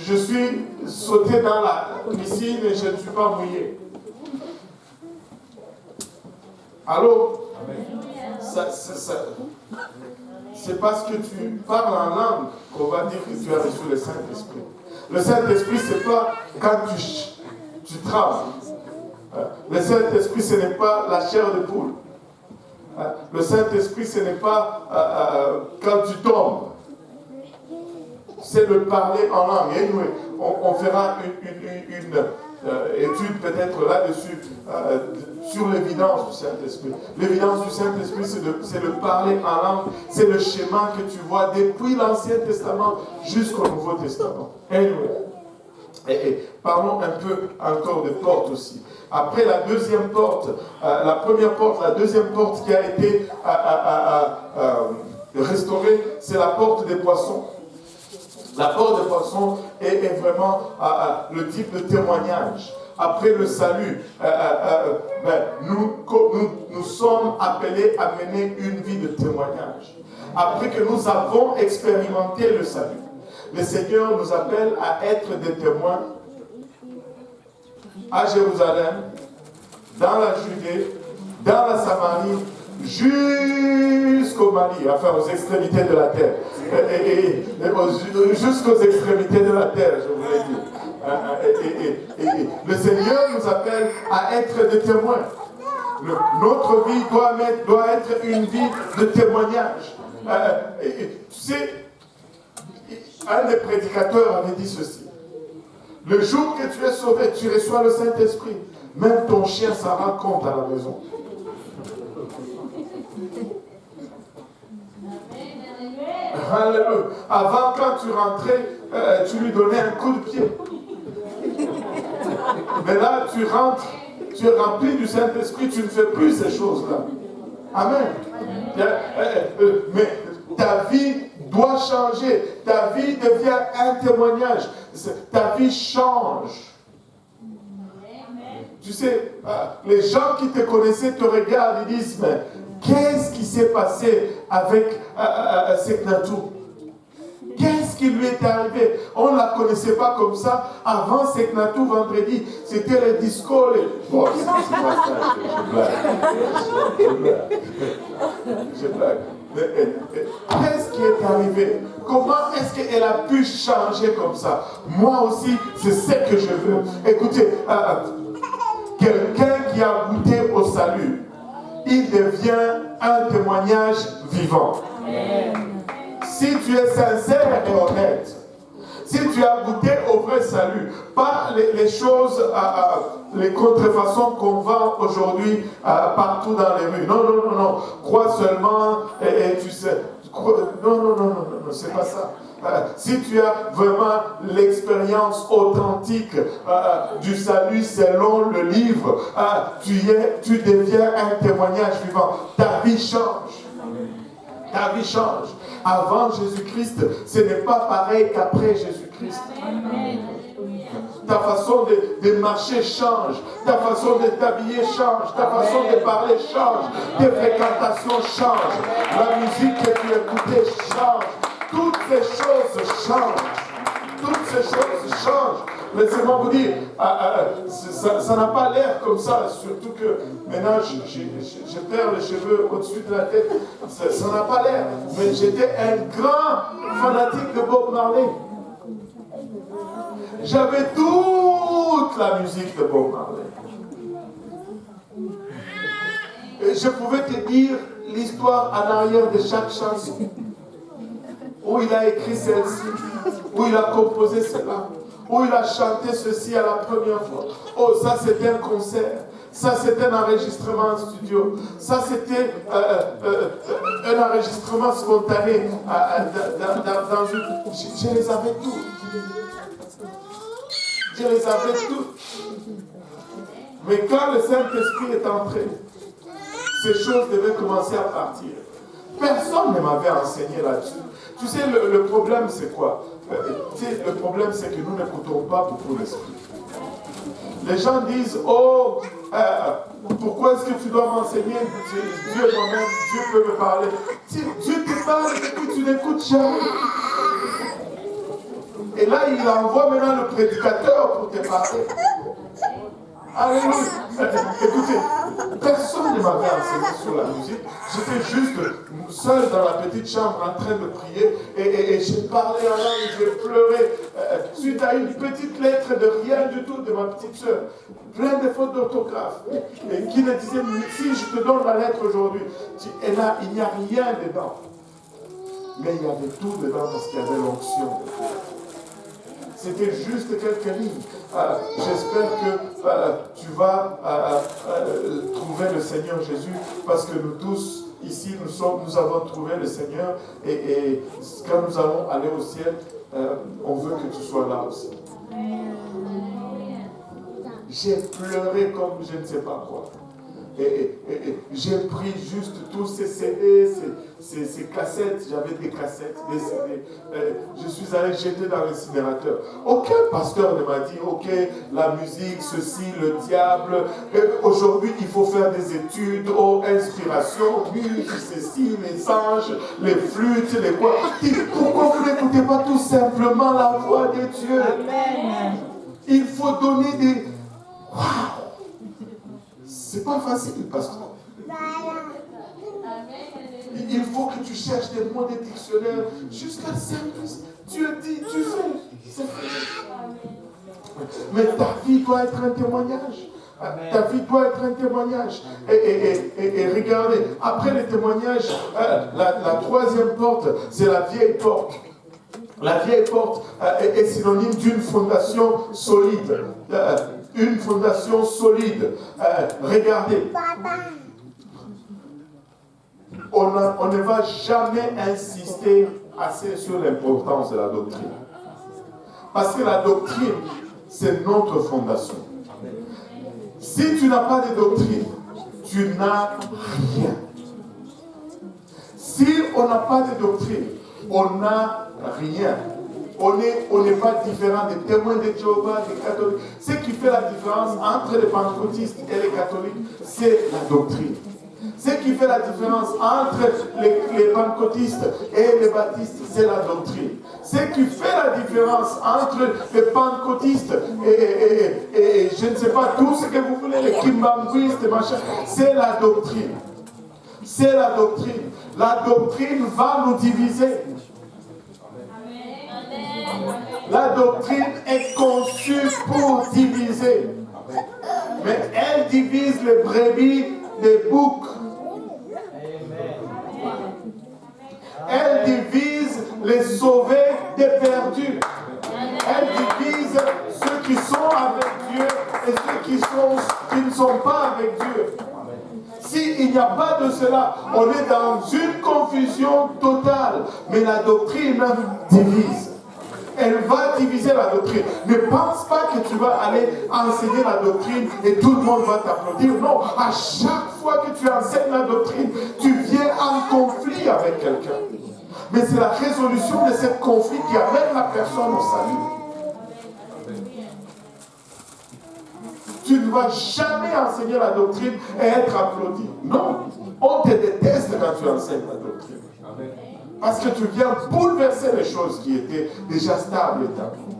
je suis sauté dans la piscine et je ne suis pas mouillé. Allô? C'est parce que tu parles en langue qu'on va dire que tu as reçu le Saint-Esprit. Le Saint-Esprit, ce n'est pas quand tu travailles. Le Saint-Esprit, ce n'est pas la chair de poule. Le Saint-Esprit, ce n'est pas quand tu tombes. C'est le parler en langue. Et nous, on fera une étude peut-être là-dessus, sur l'évidence du Saint-Esprit. L'évidence du Saint-Esprit, c'est le parler en langue, c'est le schéma que tu vois depuis l'Ancien Testament jusqu'au Nouveau Testament. Anyway. Et parlons un peu encore des portes aussi. Après la deuxième porte, la première porte, la deuxième porte qui a été restaurée, c'est la porte des poissons. La porte des poissons est vraiment le type de témoignage. Après le salut, nous sommes appelés à mener une vie de témoignage. Après que nous avons expérimenté le salut, le Seigneur nous appelle à être des témoins à Jérusalem, dans la Judée, dans la Samarie, jusqu'au Mali, enfin aux extrémités de la terre. Jusqu'aux extrémités de la terre, je voulais dire. Le Seigneur nous appelle à être des témoins. Notre vie doit être une vie de témoignage. Tu sais, un des prédicateurs avait dit ceci. Le jour que tu es sauvé, tu reçois le Saint-Esprit. Même ton chien s'en rend compte à la maison. Alléluia. Avant, quand tu rentrais, tu lui donnais un coup de pied. Mais là, tu rentres, tu es rempli du Saint-Esprit, tu ne fais plus ces choses-là. Amen. Mais ta vie doit changer. Ta vie devient un témoignage. Ta vie change. Tu sais, les gens qui te connaissaient te regardent et disent, mais qu'est-ce qui s'est passé avec Seknatou? Qu'est-ce qui lui est arrivé? On ne la connaissait pas comme ça. Avant Seknatou, vendredi, c'était les discos. Bon, c'est pas ça, je blague. Qu'est-ce qui est arrivé? Comment est-ce qu'elle a pu changer comme ça? Moi aussi, c'est ce que je veux. Écoutez, quelqu'un qui a goûté au salut, il devient un témoignage vivant. Si tu es sincère et honnête, si tu as goûté au vrai salut, pas les choses, les contrefaçons qu'on vend aujourd'hui partout dans les rues. Non, non, non, non. Crois seulement et tu sais. Non, non, non, non, non, c'est pas ça. Si tu as vraiment l'expérience authentique du salut selon le livre, tu deviens un témoignage vivant. Ta vie change. Ta vie change. Avant Jésus-Christ, ce n'est pas pareil qu'après Jésus-Christ. Ta façon de marcher change, ta façon de t'habiller change, ta façon de parler change, tes fréquentations changent, la musique que tu écoutais change, toutes ces choses changent. Toutes ces choses changent. Laissez-moi vous dire, ça n'a pas l'air comme ça, surtout que maintenant je perds les cheveux au-dessus de la tête. Ça n'a pas l'air. Mais j'étais un grand fanatique de Bob Marley. J'avais toute la musique de Bob Marley. Et je pouvais te dire l'histoire en arrière de chaque chanson. Où il a écrit celle-ci, où il a composé cela, où il a chanté ceci à la première fois. Oh, ça c'était un concert, ça c'était un enregistrement en studio, ça c'était un enregistrement spontané dans une... Je les avais tous. Je les avais tous. Mais quand le Saint-Esprit est entré, ces choses devaient commencer à partir. Personne ne m'avait enseigné là-dessus. Tu sais, le problème, c'est quoi? Le problème, c'est que nous n'écoutons pas beaucoup l'esprit. Les gens disent, oh, pourquoi est-ce que tu dois m'enseigner? Dieu moi-même, Dieu peut me parler. Dieu te parle et puis tu n'écoutes jamais. Et là, il envoie maintenant le prédicateur pour te parler. Alléluia. Écoutez, personne ne m'avait enseigné sur la musique. J'étais juste seul dans la petite chambre en train de prier et j'ai parlé en langue, j'ai pleuré suite à une petite lettre de rien du tout de ma petite soeur, plein de fautes d'orthographe, et qui me disait, si je te donne la lettre aujourd'hui, et là, il n'y a rien dedans. Mais il y avait tout dedans parce qu'il y avait l'onction. C'était juste quelques lignes. J'espère que tu vas trouver le Seigneur Jésus, parce que nous tous, ici, nous avons trouvé le Seigneur, et quand nous allons aller au ciel, on veut que tu sois là aussi. J'ai pleuré comme je ne sais pas quoi. Et j'ai pris juste tous ces CD, ces cassettes, j'avais des cassettes, des CD. Je suis allé jeter dans l'incinérateur. Aucun pasteur ne m'a dit, ok, la musique, ceci, le diable. Aujourd'hui, il faut faire des études, oh, inspiration, musique, ceci, les anges, les flûtes, les quoi. Pourquoi vous n'écoutez pas tout simplement la voix de Dieu? Amen. Il faut donner des... Waouh! C'est pas facile, pasteur. Il faut que tu cherches des mots, des dictionnaires, jusqu'à le service. Dieu dit, tu fais. C'est fait. Mais ta vie doit être un témoignage. Ta vie doit être un témoignage. Et regardez, après le témoignage, la troisième porte, c'est la vieille porte. La vieille porte est synonyme d'une fondation solide. Une fondation solide. Regardez. On ne va jamais insister assez sur l'importance de la doctrine. Parce que la doctrine, c'est notre fondation. Si tu n'as pas de doctrine, tu n'as rien. Si on n'a pas de doctrine, on n'a rien. On n'est pas différent des témoins de Jéhovah, des catholiques. Ce qui fait la différence entre les pentecôtistes et les catholiques, c'est la doctrine. Ce qui fait la différence entre les pentecôtistes et les baptistes, c'est la doctrine. Ce qui fait la différence entre les pentecôtistes et je ne sais pas, tout ce que vous voulez, les kimbangouistes, machin, c'est la doctrine. C'est la doctrine. La doctrine va nous diviser. La doctrine est conçue pour diviser. Mais elle divise les brebis des boucs. les sauver des perdus. Elle divise ceux qui sont avec Dieu et ceux qui ne sont pas avec Dieu. S'il n'y a pas de cela, on est dans une confusion totale. Mais la doctrine divise. Elle va diviser la doctrine. Ne pense pas que tu vas aller enseigner la doctrine et tout le monde va t'applaudir. Non, à chaque fois que tu enseignes la doctrine, tu viens en conflit avec quelqu'un. Mais c'est la résolution de ce conflit qui amène la personne au salut. Tu ne vas jamais enseigner la doctrine et être applaudi. Non, on te déteste quand tu enseignes la doctrine. Parce que tu viens bouleverser les choses qui étaient déjà stables et établies.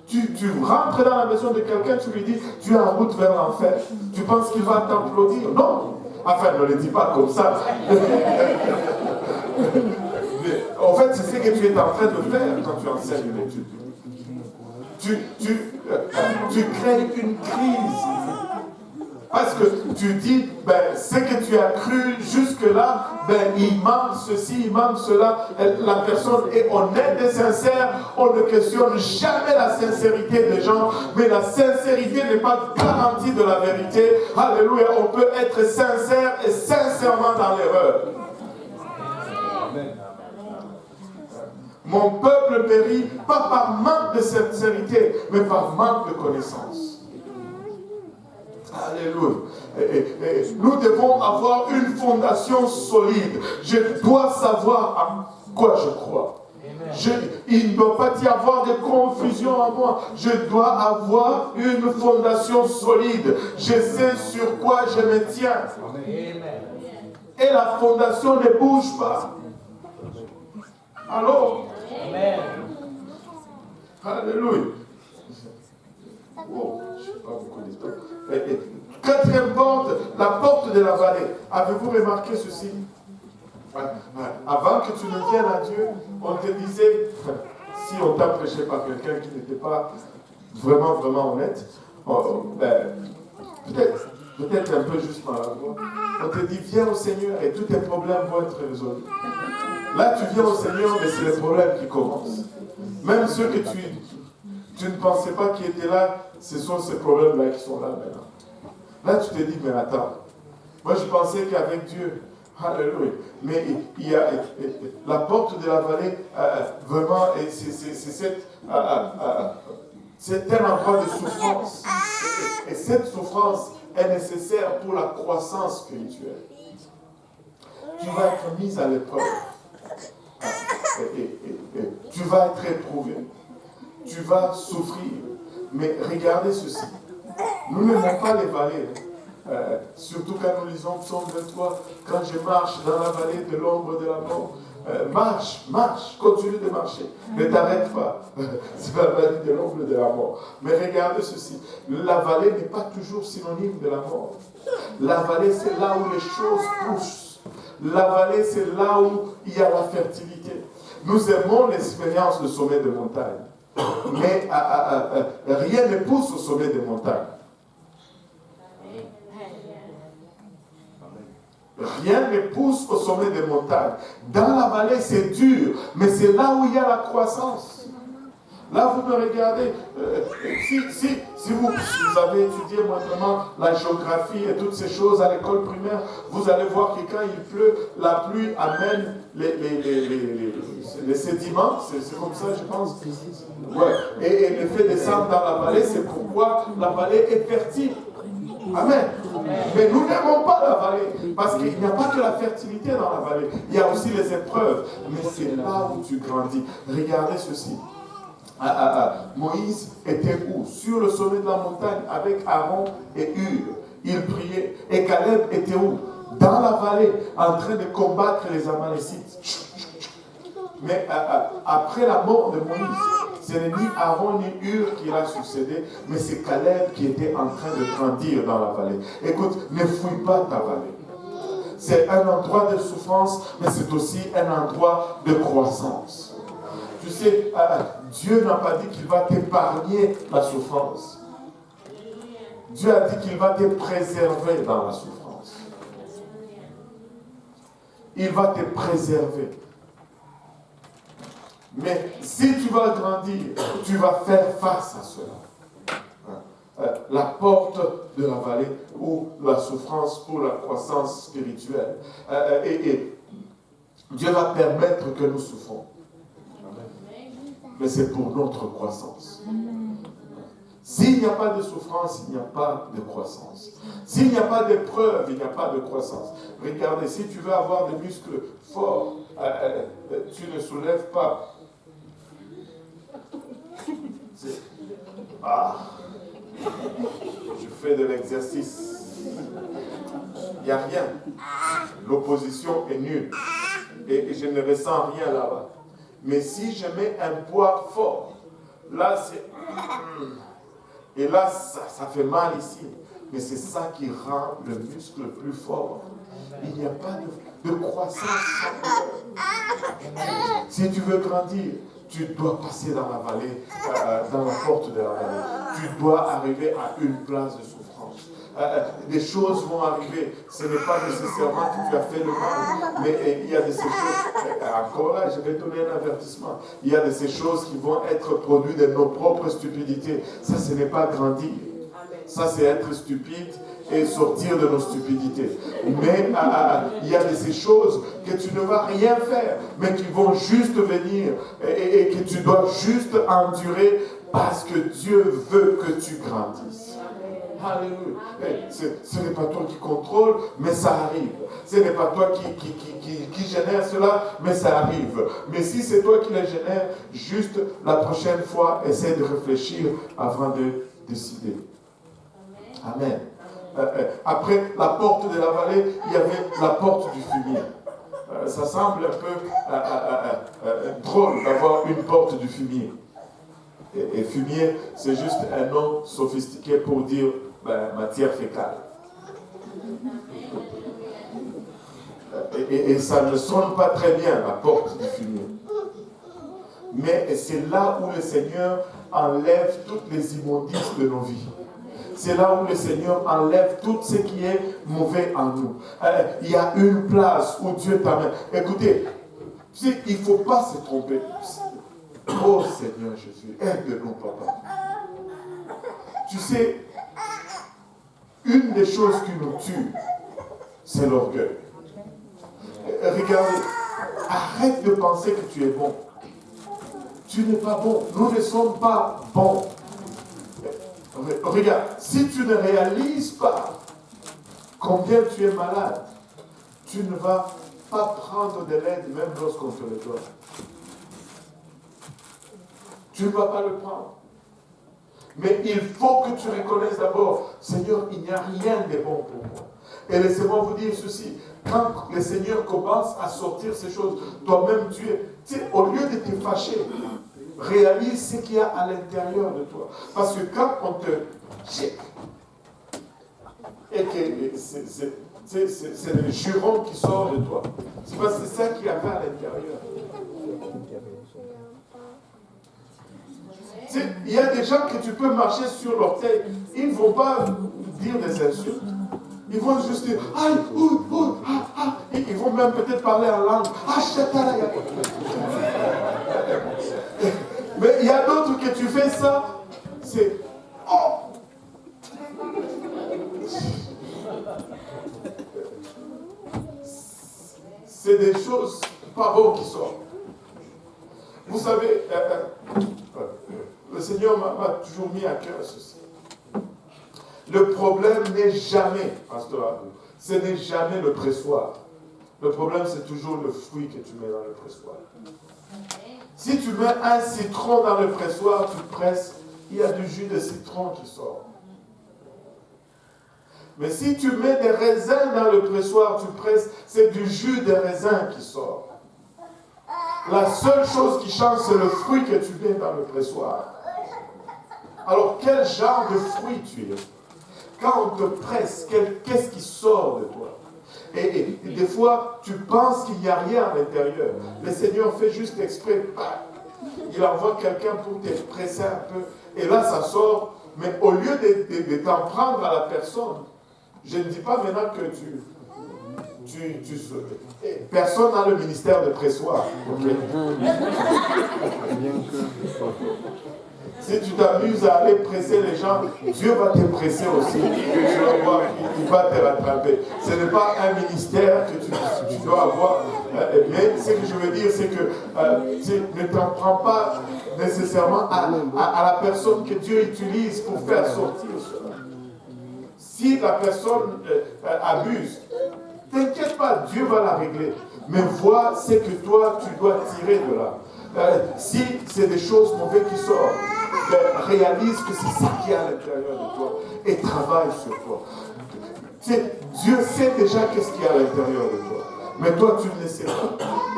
Tu rentres dans la maison de quelqu'un, tu lui dis, tu es en route vers l'enfer. Tu penses qu'il va t'applaudir? Non. Enfin, ne le dis pas comme ça. Mais, en fait, c'est ce que tu es en train de faire quand tu enseignes une étude. Tu crées une crise. Parce que tu dis, ce que tu as cru jusque-là, il manque ceci, il manque cela. La personne est honnête et sincère. On ne questionne jamais la sincérité des gens, mais la sincérité n'est pas garantie de la vérité. Alléluia, on peut être sincère et sincèrement dans l'erreur. Mon peuple périt, pas par manque de sincérité, mais par manque de connaissance. Alléluia. Nous devons avoir une fondation solide. Je dois savoir à quoi je crois. Il ne doit pas y avoir de confusion en moi. Je dois avoir une fondation solide. Je sais sur quoi je me tiens. Et la fondation ne bouge pas. Alors, amen. Alléluia. Oh, je ne sais pas beaucoup de temps. Quatrième porte, la porte de la vallée. Avez-vous remarqué ceci? Avant que tu ne viennes à Dieu, on te disait, si on t'a prêché par quelqu'un qui n'était pas vraiment honnête, peut-être un peu juste maladroit, on te dit, viens au Seigneur et tous tes problèmes vont être résolus. Là, tu viens au Seigneur, mais c'est les problèmes qui commencent. Même ceux que tu ne pensais pas qu'ils étaient là, ce sont ces problèmes-là qui sont là maintenant. Là, tu te dis, mais attends, moi je pensais qu'avec Dieu, alléluia, mais il y a la porte de la vallée, vraiment, c'est un endroit de souffrance. Et cette souffrance est nécessaire pour la croissance spirituelle. Tu vas être mis à l'épreuve. Tu vas être éprouvé. Tu vas souffrir. Mais regardez ceci. Nous n'aimons pas les vallées. Surtout quand nous lisons Psaume 23, quand je marche dans la vallée de l'ombre de la mort. Marche, continue de marcher. Ne t'arrête pas. C'est la vallée de l'ombre de la mort. Mais regardez ceci. La vallée n'est pas toujours synonyme de la mort. La vallée, c'est là où les choses poussent. La vallée, c'est là où il y a la fertilité. Nous aimons l'expérience de sommet de montagne. Mais rien ne pousse au sommet des montagnes. Rien ne pousse au sommet des montagnes. Dans la vallée, c'est dur, mais c'est là où il y a la croissance. Là, vous me regardez, si vous avez étudié moindrement la géographie et toutes ces choses à l'école primaire, vous allez voir que quand il pleut, la pluie amène les sédiments, c'est comme ça, je pense. Ouais. Et le fait descendre dans la vallée, c'est pourquoi la vallée est fertile. Amen. Mais nous n'aimons pas la vallée, parce qu'il n'y a pas que la fertilité dans la vallée, il y a aussi les épreuves. Mais c'est là où tu grandis. Regardez ceci. Moïse était où? Sur le sommet de la montagne avec Aaron et Hur. Il priait. Et Caleb était où? Dans la vallée, en train de combattre les Amalécites. Mais après la mort de Moïse, ce n'est ni Aaron ni Hur qui l'a succédé, mais c'est Caleb qui était en train de grandir dans la vallée. Écoute, ne fouille pas ta vallée. C'est un endroit de souffrance, mais c'est aussi un endroit de croissance. Tu sais, Dieu n'a pas dit qu'il va t'épargner la souffrance. Dieu a dit qu'il va te préserver dans la souffrance. Il va te préserver. Mais si tu vas grandir, tu vas faire face à cela. La porte de la vallée ou la souffrance pour la croissance spirituelle. Et Dieu va permettre que nous souffrons. Mais c'est pour notre croissance. S'il n'y a pas de souffrance, il n'y a pas de croissance. S'il n'y a pas d'épreuve, il n'y a pas de croissance. Regardez, si tu veux avoir des muscles forts, tu ne soulèves pas. Je fais de l'exercice. Il n'y a rien. L'opposition est nulle. Et je ne ressens rien là-bas. Mais si je mets un poids fort, là c'est... Et là, ça fait mal ici. Mais c'est ça qui rend le muscle plus fort. Il n'y a pas de croissance sans douleur. Si tu veux grandir, tu dois passer dans la vallée, dans la porte de la vallée. Tu dois arriver à une place de souffrance. Des choses vont arriver. Ce n'est pas nécessairement que tu as fait le mal, mais il y a de ces choses. Encore là, je vais donner un avertissement. Il y a de ces choses qui vont être produites de nos propres stupidités. Ça, ce n'est pas grandir. Ça, c'est être stupide et sortir de nos stupidités. Mais il y a de ces choses que tu ne vas rien faire, mais qui vont juste venir et que tu dois juste endurer parce que Dieu veut que tu grandisses. Alléluia. Ce n'est pas toi qui contrôle, mais ça arrive. Ce n'est pas toi qui génère cela, mais ça arrive. Mais si c'est toi qui le génère, juste la prochaine fois, essaie de réfléchir avant de décider. Amen. Après la porte de la vallée, il y avait la porte du fumier. Ça semble un peu drôle d'avoir une porte du fumier. Et fumier, c'est juste un nom sophistiqué pour dire matière fécale. Et ça ne sonne pas très bien, la porte du fumier. Mais c'est là où le Seigneur enlève toutes les immondices de nos vies. C'est là où le Seigneur enlève tout ce qui est mauvais en nous. Il y a une place où Dieu t'amène. Écoutez, il ne faut pas se tromper. Oh Seigneur Jésus, aide-nous, papa. Tu sais, une des choses qui nous tue, c'est l'orgueil. Regardez, arrête de penser que tu es bon. Tu n'es pas bon. Nous ne sommes pas bons. Regarde, si tu ne réalises pas combien tu es malade, tu ne vas pas prendre de l'aide même lorsqu'on te le donne. Tu ne vas pas le prendre. Mais il faut que tu reconnaisses d'abord, Seigneur, il n'y a rien de bon pour moi. Et laissez-moi vous dire ceci, quand le Seigneur commence à sortir ces choses, toi-même tu sais, au lieu de te fâcher, réalise ce qu'il y a à l'intérieur de toi. Parce que quand on te check, et que c'est le juron qui sort de toi, c'est parce que c'est ça qu'il y avait à l'intérieur. Il y a des gens que tu peux marcher sur l'orteil, ils ne vont pas dire des insultes. Ils vont juste dire aïe, et ils vont même peut-être parler en langue. Mais il y a d'autres que tu fais ça, c'est oh. C'est des choses pas bonnes qui sortent. Vous savez, le Seigneur m'a toujours mis à cœur ceci. Le problème n'est jamais, pasteur, ce n'est jamais le pressoir. Le problème, c'est toujours le fruit que tu mets dans le pressoir. Si tu mets un citron dans le pressoir, tu presses, il y a du jus de citron qui sort. Mais si tu mets des raisins dans le pressoir, tu presses, c'est du jus de raisin qui sort. La seule chose qui change, c'est le fruit que tu mets dans le pressoir. Alors, quel genre de fruit tu es? Quand on te presse, qu'est-ce qui sort de toi? Et des fois, tu penses qu'il n'y a rien à l'intérieur. Le Seigneur fait juste exprès. Il envoie quelqu'un pour te presser un peu. Et là, ça sort. Mais au lieu de t'en prendre à la personne, je ne dis pas maintenant que Personne n'a le ministère de pressoir. Okay? Si tu t'amuses à aller presser les gens, Dieu va te presser aussi. Tu vas voir, il va te rattraper. Ce n'est pas un ministère que tu dois avoir. Mais ce que je veux dire, c'est que ne t'en prends pas nécessairement à la personne que Dieu utilise pour faire sortir cela. Si la personne abuse, t'inquiète pas, Dieu va la régler. Mais vois ce que toi, tu dois tirer de là. Si c'est des choses mauvaises qui sortent, réalise que c'est ça qui est à l'intérieur de toi et travaille sur toi. Dieu sait déjà qu'est-ce qu'il y a à l'intérieur de toi. Mais toi, tu ne le sais pas.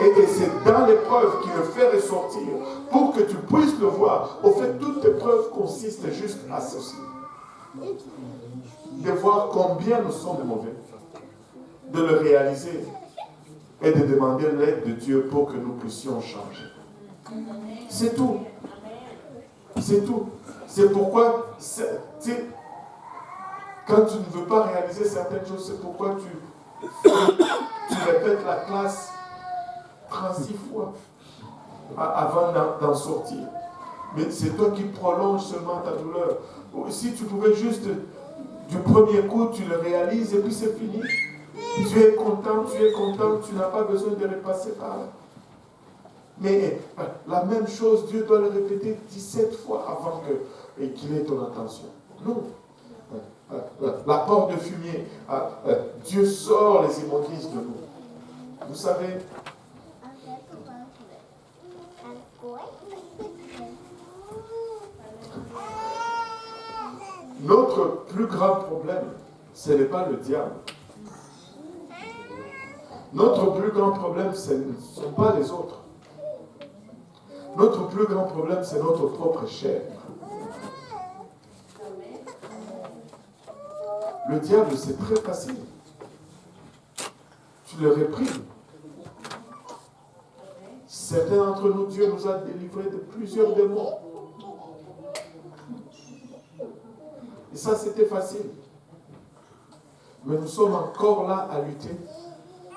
Et c'est dans l'épreuve qu'il le fait ressortir pour que tu puisses le voir. Au fait, toute épreuve consiste juste à ceci. De voir combien nous sommes mauvais. De le réaliser et de demander l'aide de Dieu pour que nous puissions changer. C'est tout. C'est tout. C'est pourquoi, quand tu ne veux pas réaliser certaines choses, c'est pourquoi tu répètes la classe 36 fois avant d'en sortir. Mais c'est toi qui prolonges seulement ta douleur. Si tu pouvais juste, du premier coup, tu le réalises et puis c'est fini. Tu es content, tu n'as pas besoin de repasser par là. Mais la même chose, Dieu doit le répéter 17 fois avant qu'il ait ton attention. Non. La porte de fumier, Dieu sort les immondices de nous. Vous savez, notre plus grand problème, ce n'est pas le diable. Notre plus grand problème, ce ne sont pas les autres. Notre plus grand problème, c'est notre propre chair. Le diable, c'est très facile. Tu le réprimes. Certains d'entre nous, Dieu nous a délivrés de plusieurs démons. Et ça, c'était facile. Mais nous sommes encore là à lutter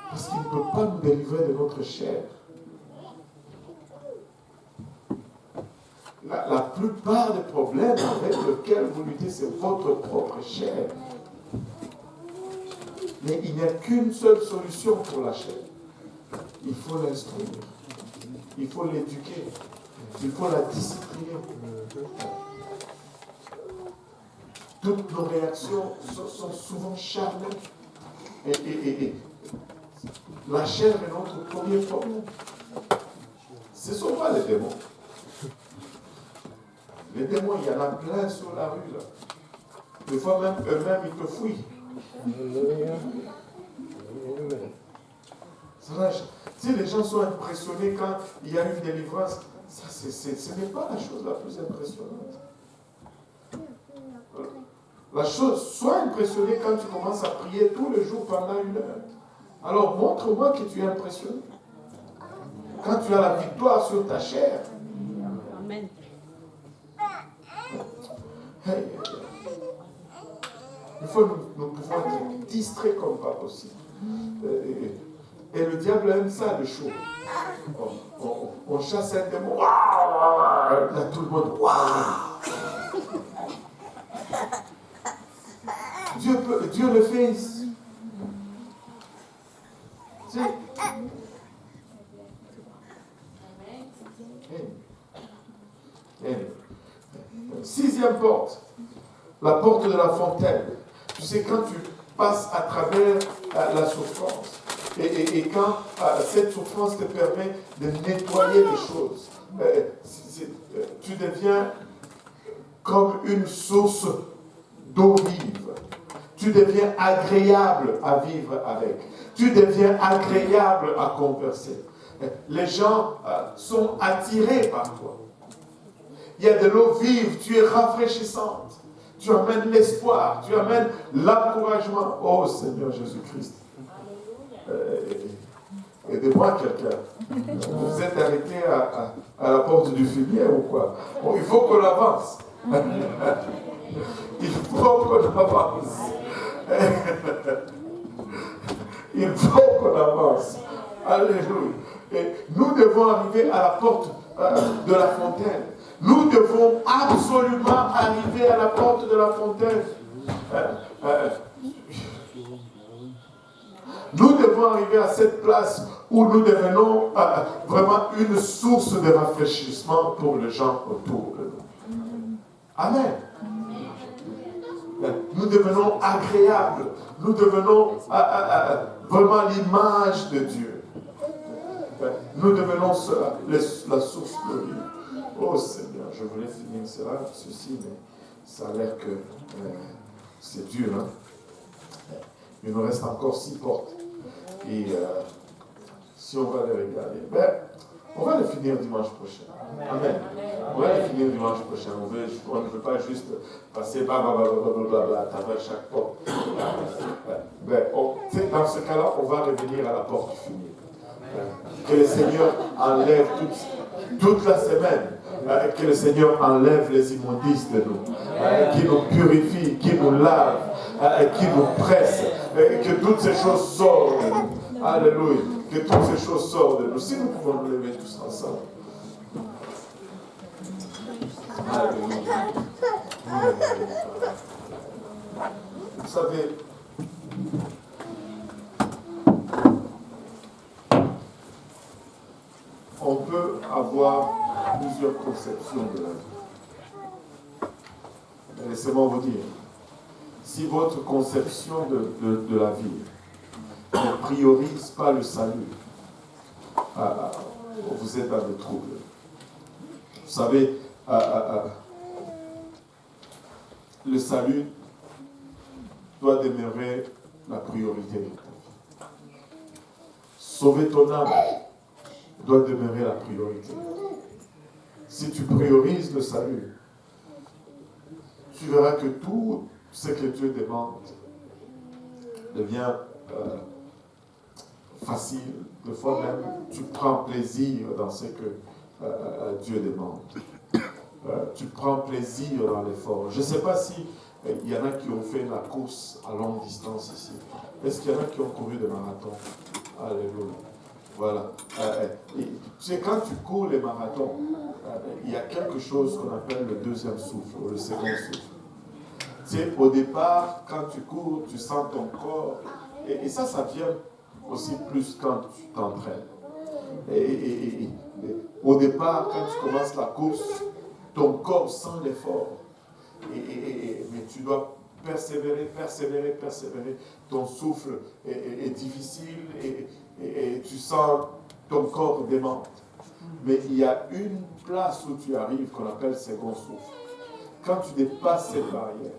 parce qu'il ne peut pas nous délivrer de notre chair. La plupart des problèmes avec lesquels vous luttez, c'est votre propre chair. Mais il n'y a qu'une seule solution pour la chair. Il faut l'instruire. Il faut l'éduquer. Il faut la discipliner. Toutes nos réactions sont souvent charnelles. Et la chair est notre premier problème. Ce ne sont pas les démons. Les démons, il y en a plein sur la rue, là. Des fois même, eux-mêmes, ils te fouillent. Si les gens sont impressionnés quand il y a une délivrance, ça, ce n'est pas la chose la plus impressionnante. La chose, sois impressionné quand tu commences à prier tous les jours pendant 1 heure. Alors montre-moi que tu es impressionné. Quand tu as la victoire sur ta chair. Amen. Hey. Une fois, nous pouvons être distraits comme pas possible. Et le diable aime ça, le show. On chasse un démon. Là, tout le monde. Dieu le fait. Sixième porte, la porte de la fontaine. Tu sais, quand tu passes à travers la souffrance, et quand cette souffrance te permet de nettoyer les choses, tu deviens comme une source d'eau vive. Tu deviens agréable à vivre avec. Tu deviens agréable à converser. Les gens sont attirés par toi. Il y a de l'eau vive, tu es rafraîchissante. Tu amènes l'espoir, tu amènes l'encouragement. Oh Seigneur Jésus-Christ. Aidez-moi quelqu'un. Vous êtes arrêté à la porte du fumier ou quoi? Bon, il faut qu'on avance. Il faut qu'on avance. Il faut qu'on avance. Alléluia. Et nous devons arriver à la porte de la fontaine. Nous devons absolument arriver à la porte de la fontaine. Nous devons arriver à cette place où nous devenons vraiment une source de rafraîchissement pour les gens autour de nous. Amen. Nous devenons agréables. Nous devenons vraiment l'image de Dieu. Nous devenons la source de vie. Oh Seigneur, je voulais finir ceci, mais ça a l'air que c'est dur. Hein? Il nous reste encore 6 portes. Et si on va les regarder, on va les finir dimanche prochain. Amen. On va les finir dimanche prochain. On ne veut pas juste passer blablabla à travers chaque porte. Dans ce cas-là, on va revenir à la porte finie. Que le Seigneur enlève toute la semaine. Que le Seigneur enlève les immondices de nous. Qui nous purifie, qui nous lave, qui nous presse. Que toutes ces choses sortent de nous. Alléluia. Que toutes ces choses sortent de nous. Si nous pouvons nous lever tous ensemble. Alléluia. Vous savez, on peut avoir plusieurs conceptions de la vie. Laissez-moi vous dire, si votre conception de la vie ne priorise pas le salut, vous êtes dans des troubles. Vous savez, le salut doit demeurer la priorité de ta vie. Sauver ton âme doit demeurer la priorité. Si tu priorises le salut, tu verras que tout ce que Dieu demande devient facile. Des fois même, tu prends plaisir dans ce que Dieu demande. Tu prends plaisir dans l'effort. Je ne sais pas si il y en a qui ont fait la course à longue distance ici. Est-ce qu'il y en a qui ont couru des marathons? Alléluia. Voilà. Tu sais, quand tu cours les marathons, il y a quelque chose qu'on appelle le deuxième souffle, ou le second souffle. Tu sais, au départ, quand tu cours, tu sens ton corps. Et ça vient aussi plus quand tu t'entraînes. Et au départ, quand tu commences la course, ton corps sent l'effort. Mais tu dois persévérer. Ton souffle est difficile et tu sens ton corps démente. Mais il y a une place où tu arrives qu'on appelle second souffle. Quand tu dépasses cette barrière,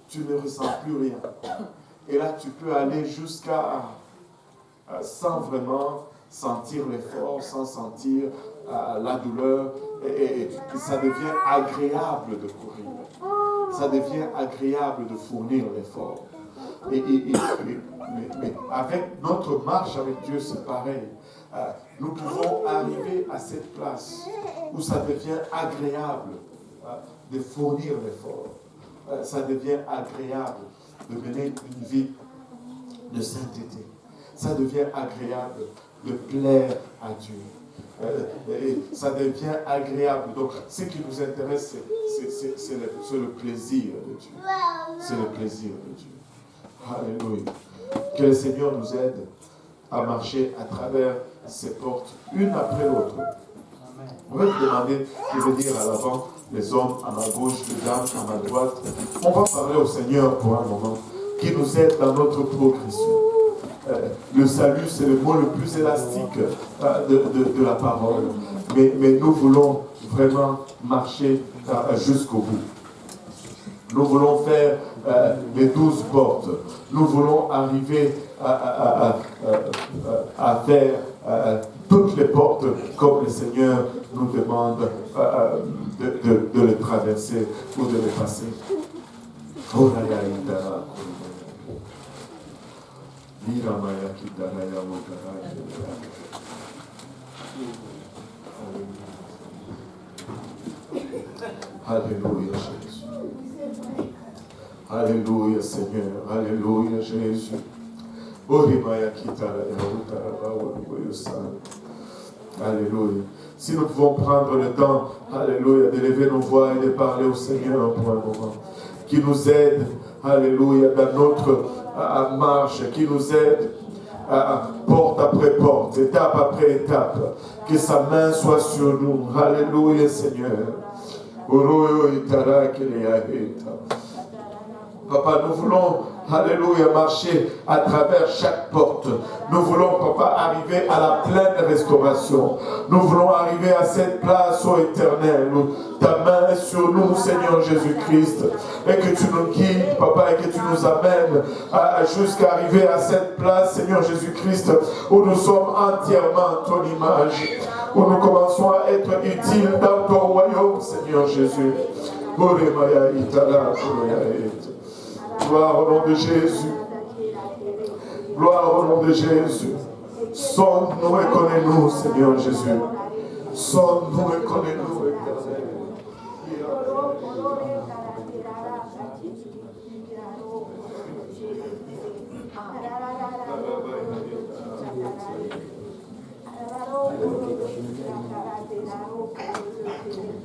tu ne ressens plus rien. Et là, tu peux aller jusqu'à sans vraiment sentir l'effort, sans sentir la douleur. Et ça devient agréable de courir. Ça devient agréable de fournir l'effort. Mais avec notre marche avec Dieu, c'est pareil. Nous pouvons arriver à cette place où ça devient agréable de fournir l'effort. Ça devient agréable de mener une vie de sainteté. Ça devient agréable de plaire à Dieu. Ça devient agréable. Donc, ce qui nous intéresse, c'est le plaisir de Dieu. C'est le plaisir de Dieu. Alléluia. Que le Seigneur nous aide à marcher à travers ces portes, une après l'autre. On va te demander de venir à l'avant, les hommes à ma gauche, les dames à ma droite. On va parler au Seigneur pour un moment, qui nous aide dans notre progression. Le salut, c'est le mot le plus élastique de la parole. Mais nous voulons vraiment marcher jusqu'au bout. Nous voulons faire les 12 portes. Nous voulons arriver à faire toutes les portes comme le Seigneur nous demande de les traverser ou de les passer. Alléluia Jésus. Alléluia Seigneur. Alléluia Jésus. Alléluia. Si nous pouvons prendre le temps, alléluia, d'élever nos voix et de parler au Seigneur pour un moment, qui nous aide, alléluia, dans notre marche, qui nous aide porte après porte, étape après étape, que sa main soit sur nous. Alléluia, Seigneur. Papa, nous voulons, alléluia, marcher à travers chaque porte. Nous voulons, Papa, arriver à la pleine restauration. Nous voulons arriver à cette place, ô Éternel, où ta main est sur nous, Seigneur Jésus-Christ, et que tu nous guides, Papa, et que tu nous amènes jusqu'à arriver à cette place, Seigneur Jésus-Christ, où nous sommes entièrement ton image, où nous commençons à être utiles dans ton royaume, Seigneur Jésus. Gloire au nom de Jésus. Gloire au nom de Jésus. Sonde-nous et connais-nous, Seigneur Jésus. Sonde-nous et connais-nous, Éternel.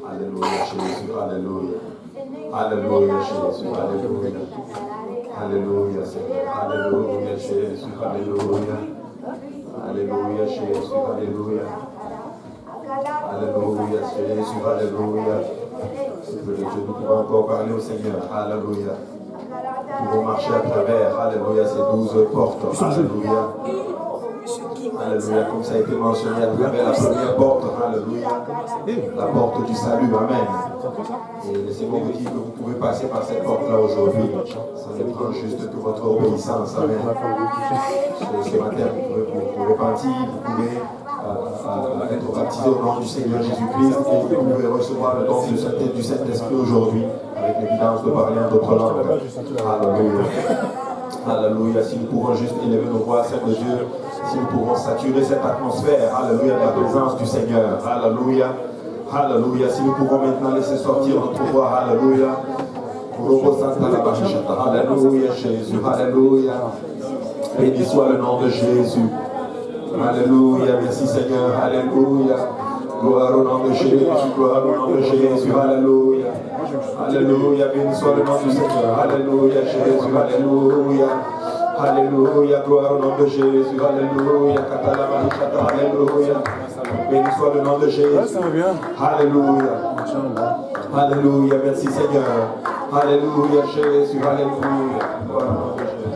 Alléluia, Jésus, alléluia. Alléluia, Jésus, alléluia. Alléluia, Seigneur. Alléluia, Jésus, alléluia. Alléluia, Jésus, alléluia. Alléluia, Jésus, alléluia. Peuple de Dieu, nous pouvons encore parler au Seigneur. Alléluia. Nous pouvons marcher à travers, alléluia, ces 12 portes. Alléluia. Alléluia, comme ça a été mentionné à travers la première porte, alléluia, la porte du salut, amen. Et laissez-moi vous dire que vous pouvez passer par cette porte-là aujourd'hui. Ça dépend juste de votre obéissance, amen. Ce matin, vous pouvez vous repentir, vous pouvez être baptisé au nom du Seigneur Jésus-Christ et vous pouvez recevoir le don du Saint-Esprit aujourd'hui avec l'évidence de parler en d'autres langues. Alléluia. Alléluia. Si nous pouvons juste élever nos voix à celle de Dieu, si nous pouvons saturer cette atmosphère, alléluia, de la présence du Seigneur, alléluia, alléluia. Si nous pouvons maintenant laisser sortir notre voix, alléluia, alléluia, Jésus, alléluia. Béni soit le nom de Jésus, alléluia, merci Seigneur, alléluia. Gloire au nom de Jésus, gloire au nom de Jésus, alléluia. Alléluia, béni soit le nom du Seigneur, alléluia, Jésus, alléluia. Alléluia, gloire au nom de Jésus, alléluia, alléluia. Béni soit le nom de Jésus, alléluia. Alléluia, merci Seigneur, alléluia, Jésus, alléluia. Gloire au nom de Jésus.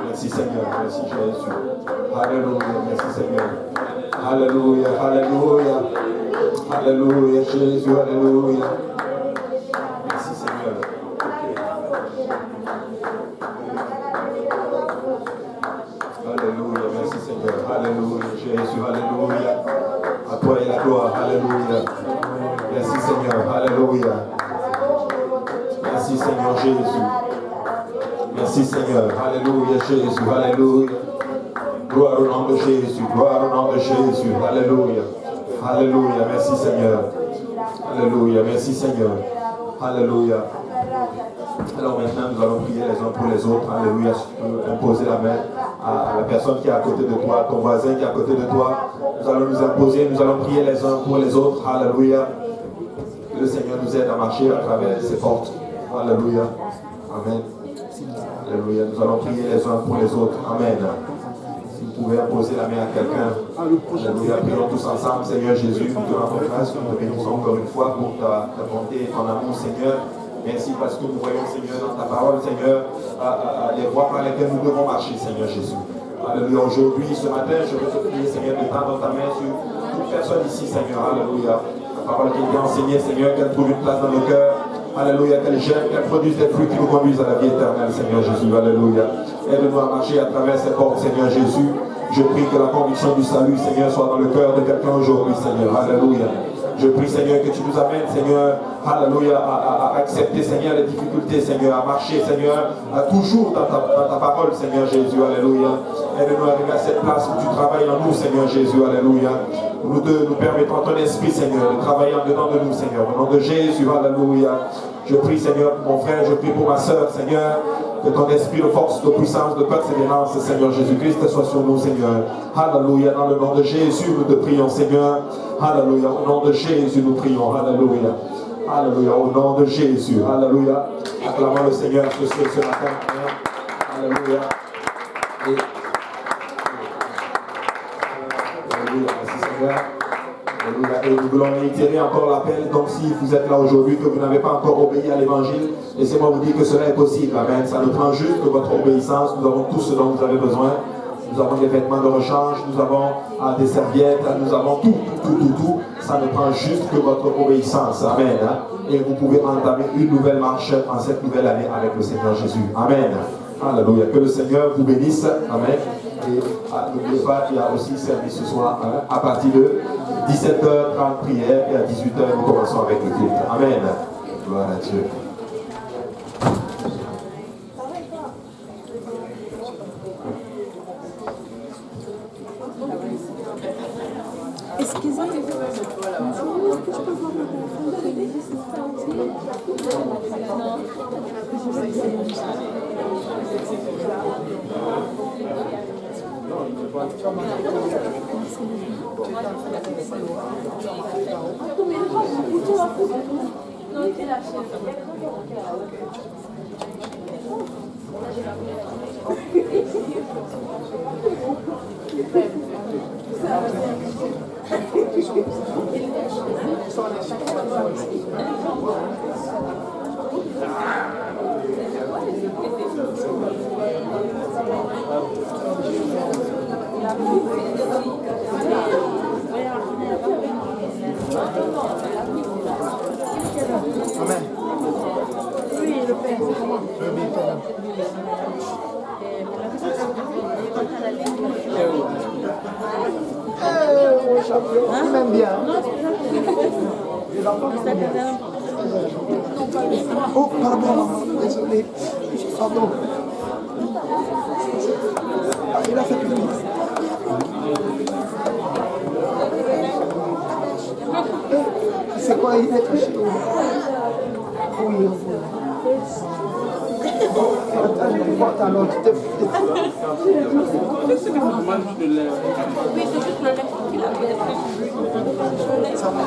Merci Seigneur, merci Jésus. Alléluia, merci Seigneur. Alléluia, alléluia. Alléluia, Jésus, alléluia. Merci Seigneur. Alléluia, merci Seigneur. Alléluia, Jésus, alléluia. À toi est la gloire, alléluia. Merci Seigneur, alléluia. Merci Seigneur Jésus. Merci Seigneur, alléluia Jésus, alléluia. Gloire au nom de Jésus, gloire au nom de Jésus, alléluia. Alléluia, merci Seigneur. Alléluia, merci Seigneur. Alléluia. Alors maintenant, nous allons prier les uns pour les autres. Alléluia, tu peux imposer la main à la personne qui est à côté de toi, ton voisin qui est à côté de toi. Nous allons nous imposer, nous allons prier les uns pour les autres. Alléluia. Que le Seigneur nous aide à marcher à travers ces portes. Alléluia. Amen. Alléluia. Nous allons prier les uns pour les autres. Amen. Si vous pouvez imposer la main à quelqu'un. Alléluia. Prions tous ensemble. Seigneur Jésus, nous te rendons grâce. Nous te bénissons encore une fois pour ta bonté et ton amour, Seigneur. Merci parce que nous voyons, Seigneur, dans ta parole, Seigneur, les voies par lesquelles nous devons marcher, Seigneur Jésus. Alléluia. Aujourd'hui, ce matin, je veux te prier, Seigneur, de tendre ta main sur toute personne ici, Seigneur. Alléluia. La parole qui est enseignée, Seigneur, qu'elle trouve une place dans nos cœurs. Alléluia, qu'elle gère, qu'elle produise des fruits qui nous conduisent à la vie éternelle, Seigneur Jésus. Alléluia. Aide-nous à marcher à travers ces portes, Seigneur Jésus. Je prie que la conviction du salut, Seigneur, soit dans le cœur de quelqu'un aujourd'hui, Seigneur. Alléluia. Je prie, Seigneur, que tu nous amènes, Seigneur, alléluia, à accepter, Seigneur, les difficultés, Seigneur, à marcher, Seigneur, toujours dans ta parole, Seigneur Jésus. Alléluia. Aide-nous à arriver à cette place où tu travailles en nous, Seigneur Jésus. Alléluia. Nous permettons ton esprit, Seigneur, de travailler en dedans de nous, Seigneur. Au nom de Jésus, alléluia. Je prie, Seigneur, pour mon frère, je prie pour ma soeur, Seigneur, que ton esprit de force, de puissance, de persévérance, Seigneur Jésus-Christ, soit sur nous, Seigneur. Alléluia, dans le nom de Jésus, nous te prions, Seigneur. Alléluia, au nom de Jésus, nous prions. Alléluia. Alléluia, au nom de Jésus. Alléluia. Acclamons le Seigneur ce matin. Alléluia. Alléluia, merci Seigneur. Alléluia. Et nous voulons réitérer encore l'appel. Donc si vous êtes là aujourd'hui, que vous n'avez pas encore obéi à l'évangile, laissez-moi vous dire que cela est possible. Amen. Ça ne prend juste que votre obéissance. Nous avons tout ce dont vous avez besoin. Nous avons des vêtements de rechange, nous avons des serviettes, nous avons tout. Ça ne prend juste que votre obéissance. Amen. Et vous pouvez entamer une nouvelle marche en cette nouvelle année avec le Seigneur Jésus. Amen. Alléluia. Que le Seigneur vous bénisse. Amen. Et n'oubliez pas qu'il y a aussi service ce soir à partir de 17h30 prière et à 18h nous commençons avec le culte. Amen. Gloire à Dieu. Il m'aime bien. Oh, pardon, maman. Désolé. Pardon. Il a fait pipi. C'est quoi, il est touché? Oui, attends, je vais voir ta note. Oui, c'est juste le lait qu'il a fait. Ça va.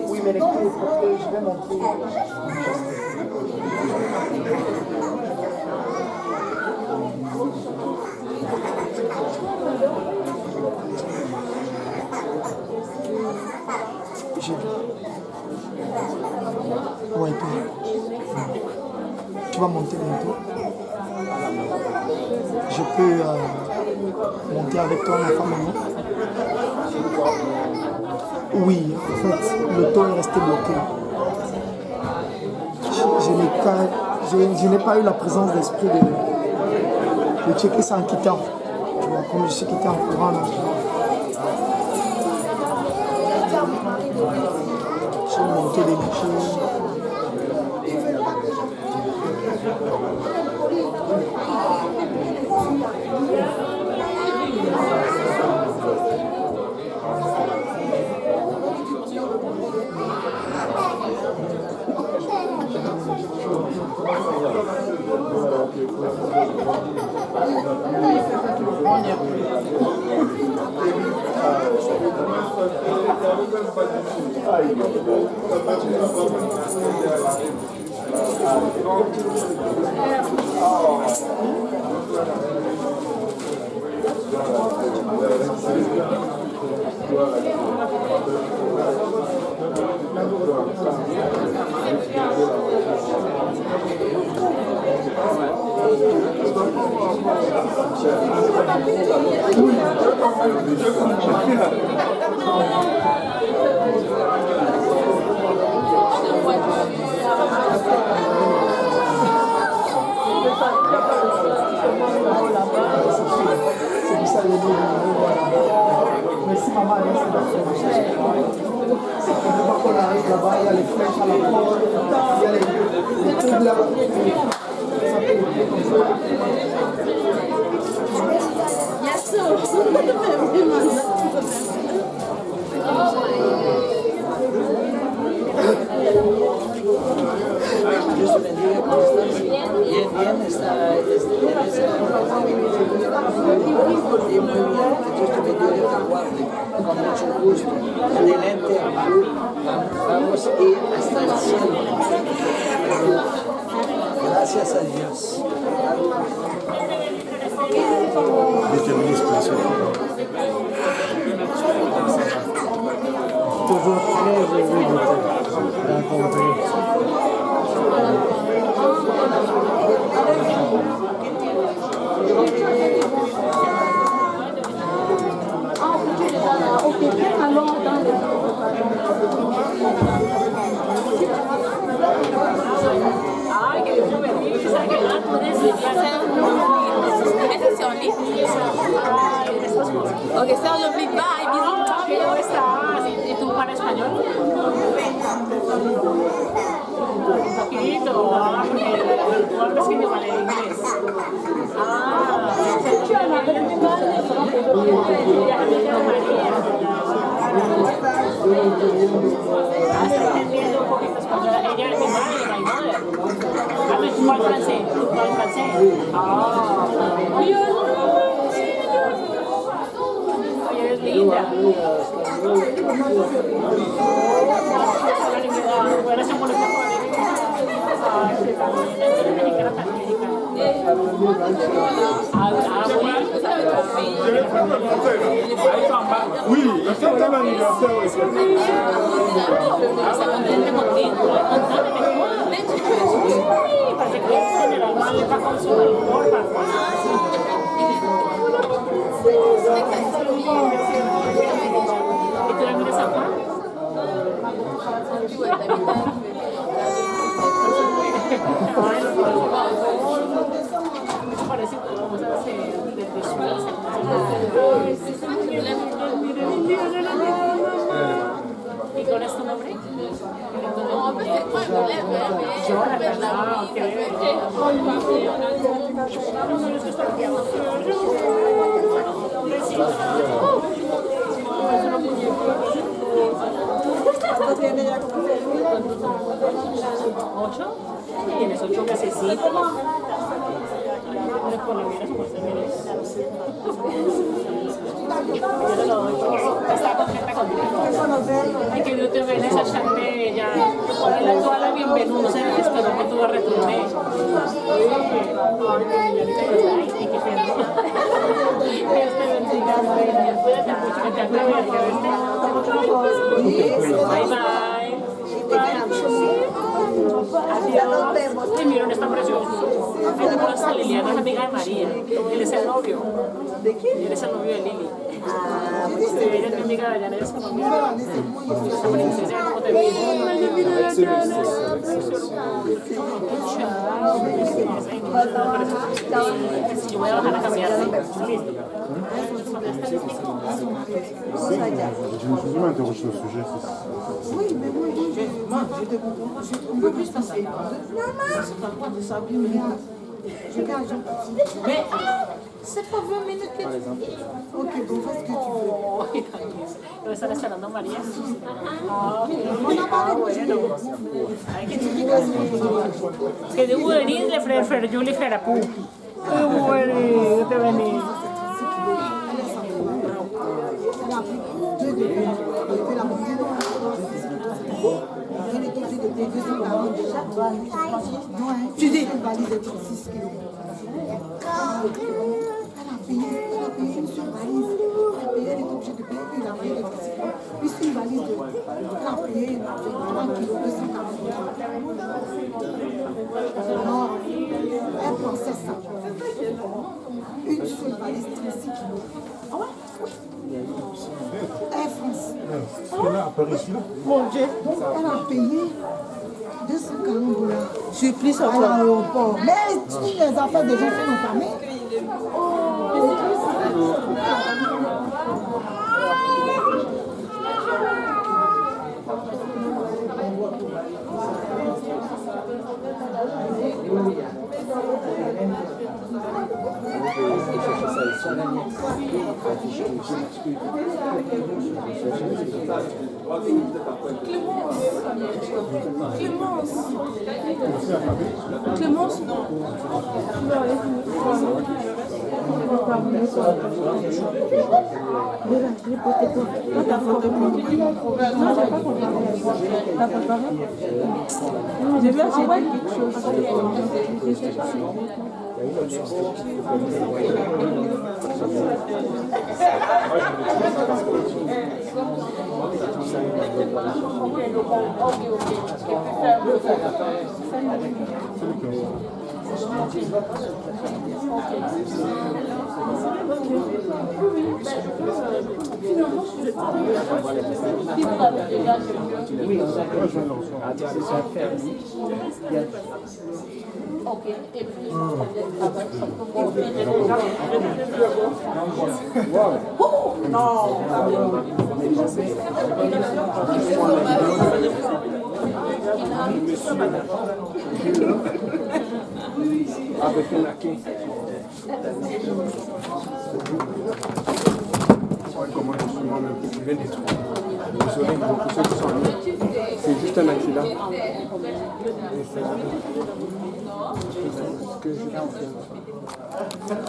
Oui, mais les clés, je vais montrer. Ouais, toi. Tu vas monter bientôt. Je peux monter avec toi, ma femme, non? Oui, en fait, le ton est resté bloqué. Je n'ai pas eu la présence d'esprit de checker ça en quittant. Tu vois, comme je suis quitté en courant. Là. Je vais monter les marches. Oui. Merci maman, merci quand on arrive là-bas, il y a les flèches à la porte, il y a les trucs là. Bien está y muy bien, que Dios te bendiga y te guarde con mucho gusto. Adelante, vamos a ir hasta el cielo. Gracias a Dios. Toujours très heureux de te rencontrer. Ay, que Dios me bendiga. ¿Sabes qué? Tú eres Ese es Oli. Ok, c'est le big bye, bisous. ¿Cómo estás? ¿Y tú para español? Un poquito. Porque tú hablas que me vale inglés. Estoy entendiendo un poquito español. Ella es mi madre, my mother. ¿Tú hablas francés? ¿Tú hablas francés? Oye, eres linda. Gracias por estar con Oui, il fait ton anniversaire aussi. ¿Y tú la miras acá? Parece que vamos a hacer de ¿Y cuál es tu nombre? No, pues c'est pas un problème, mais Jonathan. Ah, ok. ¿8? ¿Tienes 8 mesecitos? Por lo menos por ser yo te lo doy porque está contenta contigo. Ay, que Dios te bendiga, Chante. Ya, ponle toda la bienvenida. Espero que tú la retornes. Ay, qué pena. Dios te bendiga, reina. Cuídate mucho, que te acuerdes, ¿viste? Bye, bye. Adiós. Ay, miren, está precioso. Ay, te conoces a Liliana, es amiga de María. Él es el novio. ¿De quién? Él es el novio de Lili. Ah, pues ella es mi amiga de Diana, ella es colombiana. La princesa, ¿cómo te ves? Yo voy a bajar a cambiarte. Listo. Je me suis interrogé sur le sujet. Oui, mais moi, je te comprends. On peut plus faire ça. C'est pas le droit de ça. Je garde Jean-Petit. Mais c'est pas 20 minutes que Ok, bon, fais ce que tu veux. ¿Lo están esperando María? Ah, bueno. Ay, qué chiquita. Que de venir de Fred Julie Ferapú. Qué bueno, te venís. Elle est obligée de payer 240 déjà. Tu dis une valise de 36 kilos. Elle a payé une survalise. Elle est obligée de payer une valise de 36 kilos. Puis une valise de... Elle a payé 23 kilos, 240 Alors, elle pensait ça. Une seule valise, 36 kilos. Ah ouais? Oui. C'est là, à Paris, ici, là. Mon Dieu. Donc, elle a payé 240 $. Supplice À encore. l'aéroport. Mais toutes les affaires des gens sont entamées. Clémence, non. J'ai vu acheter quelque chose. Comment je suis moi-même, je viens des trucs. Désolé, beaucoup ceux qui sont en ligne. C'est juste un accident. Et c'est ce que je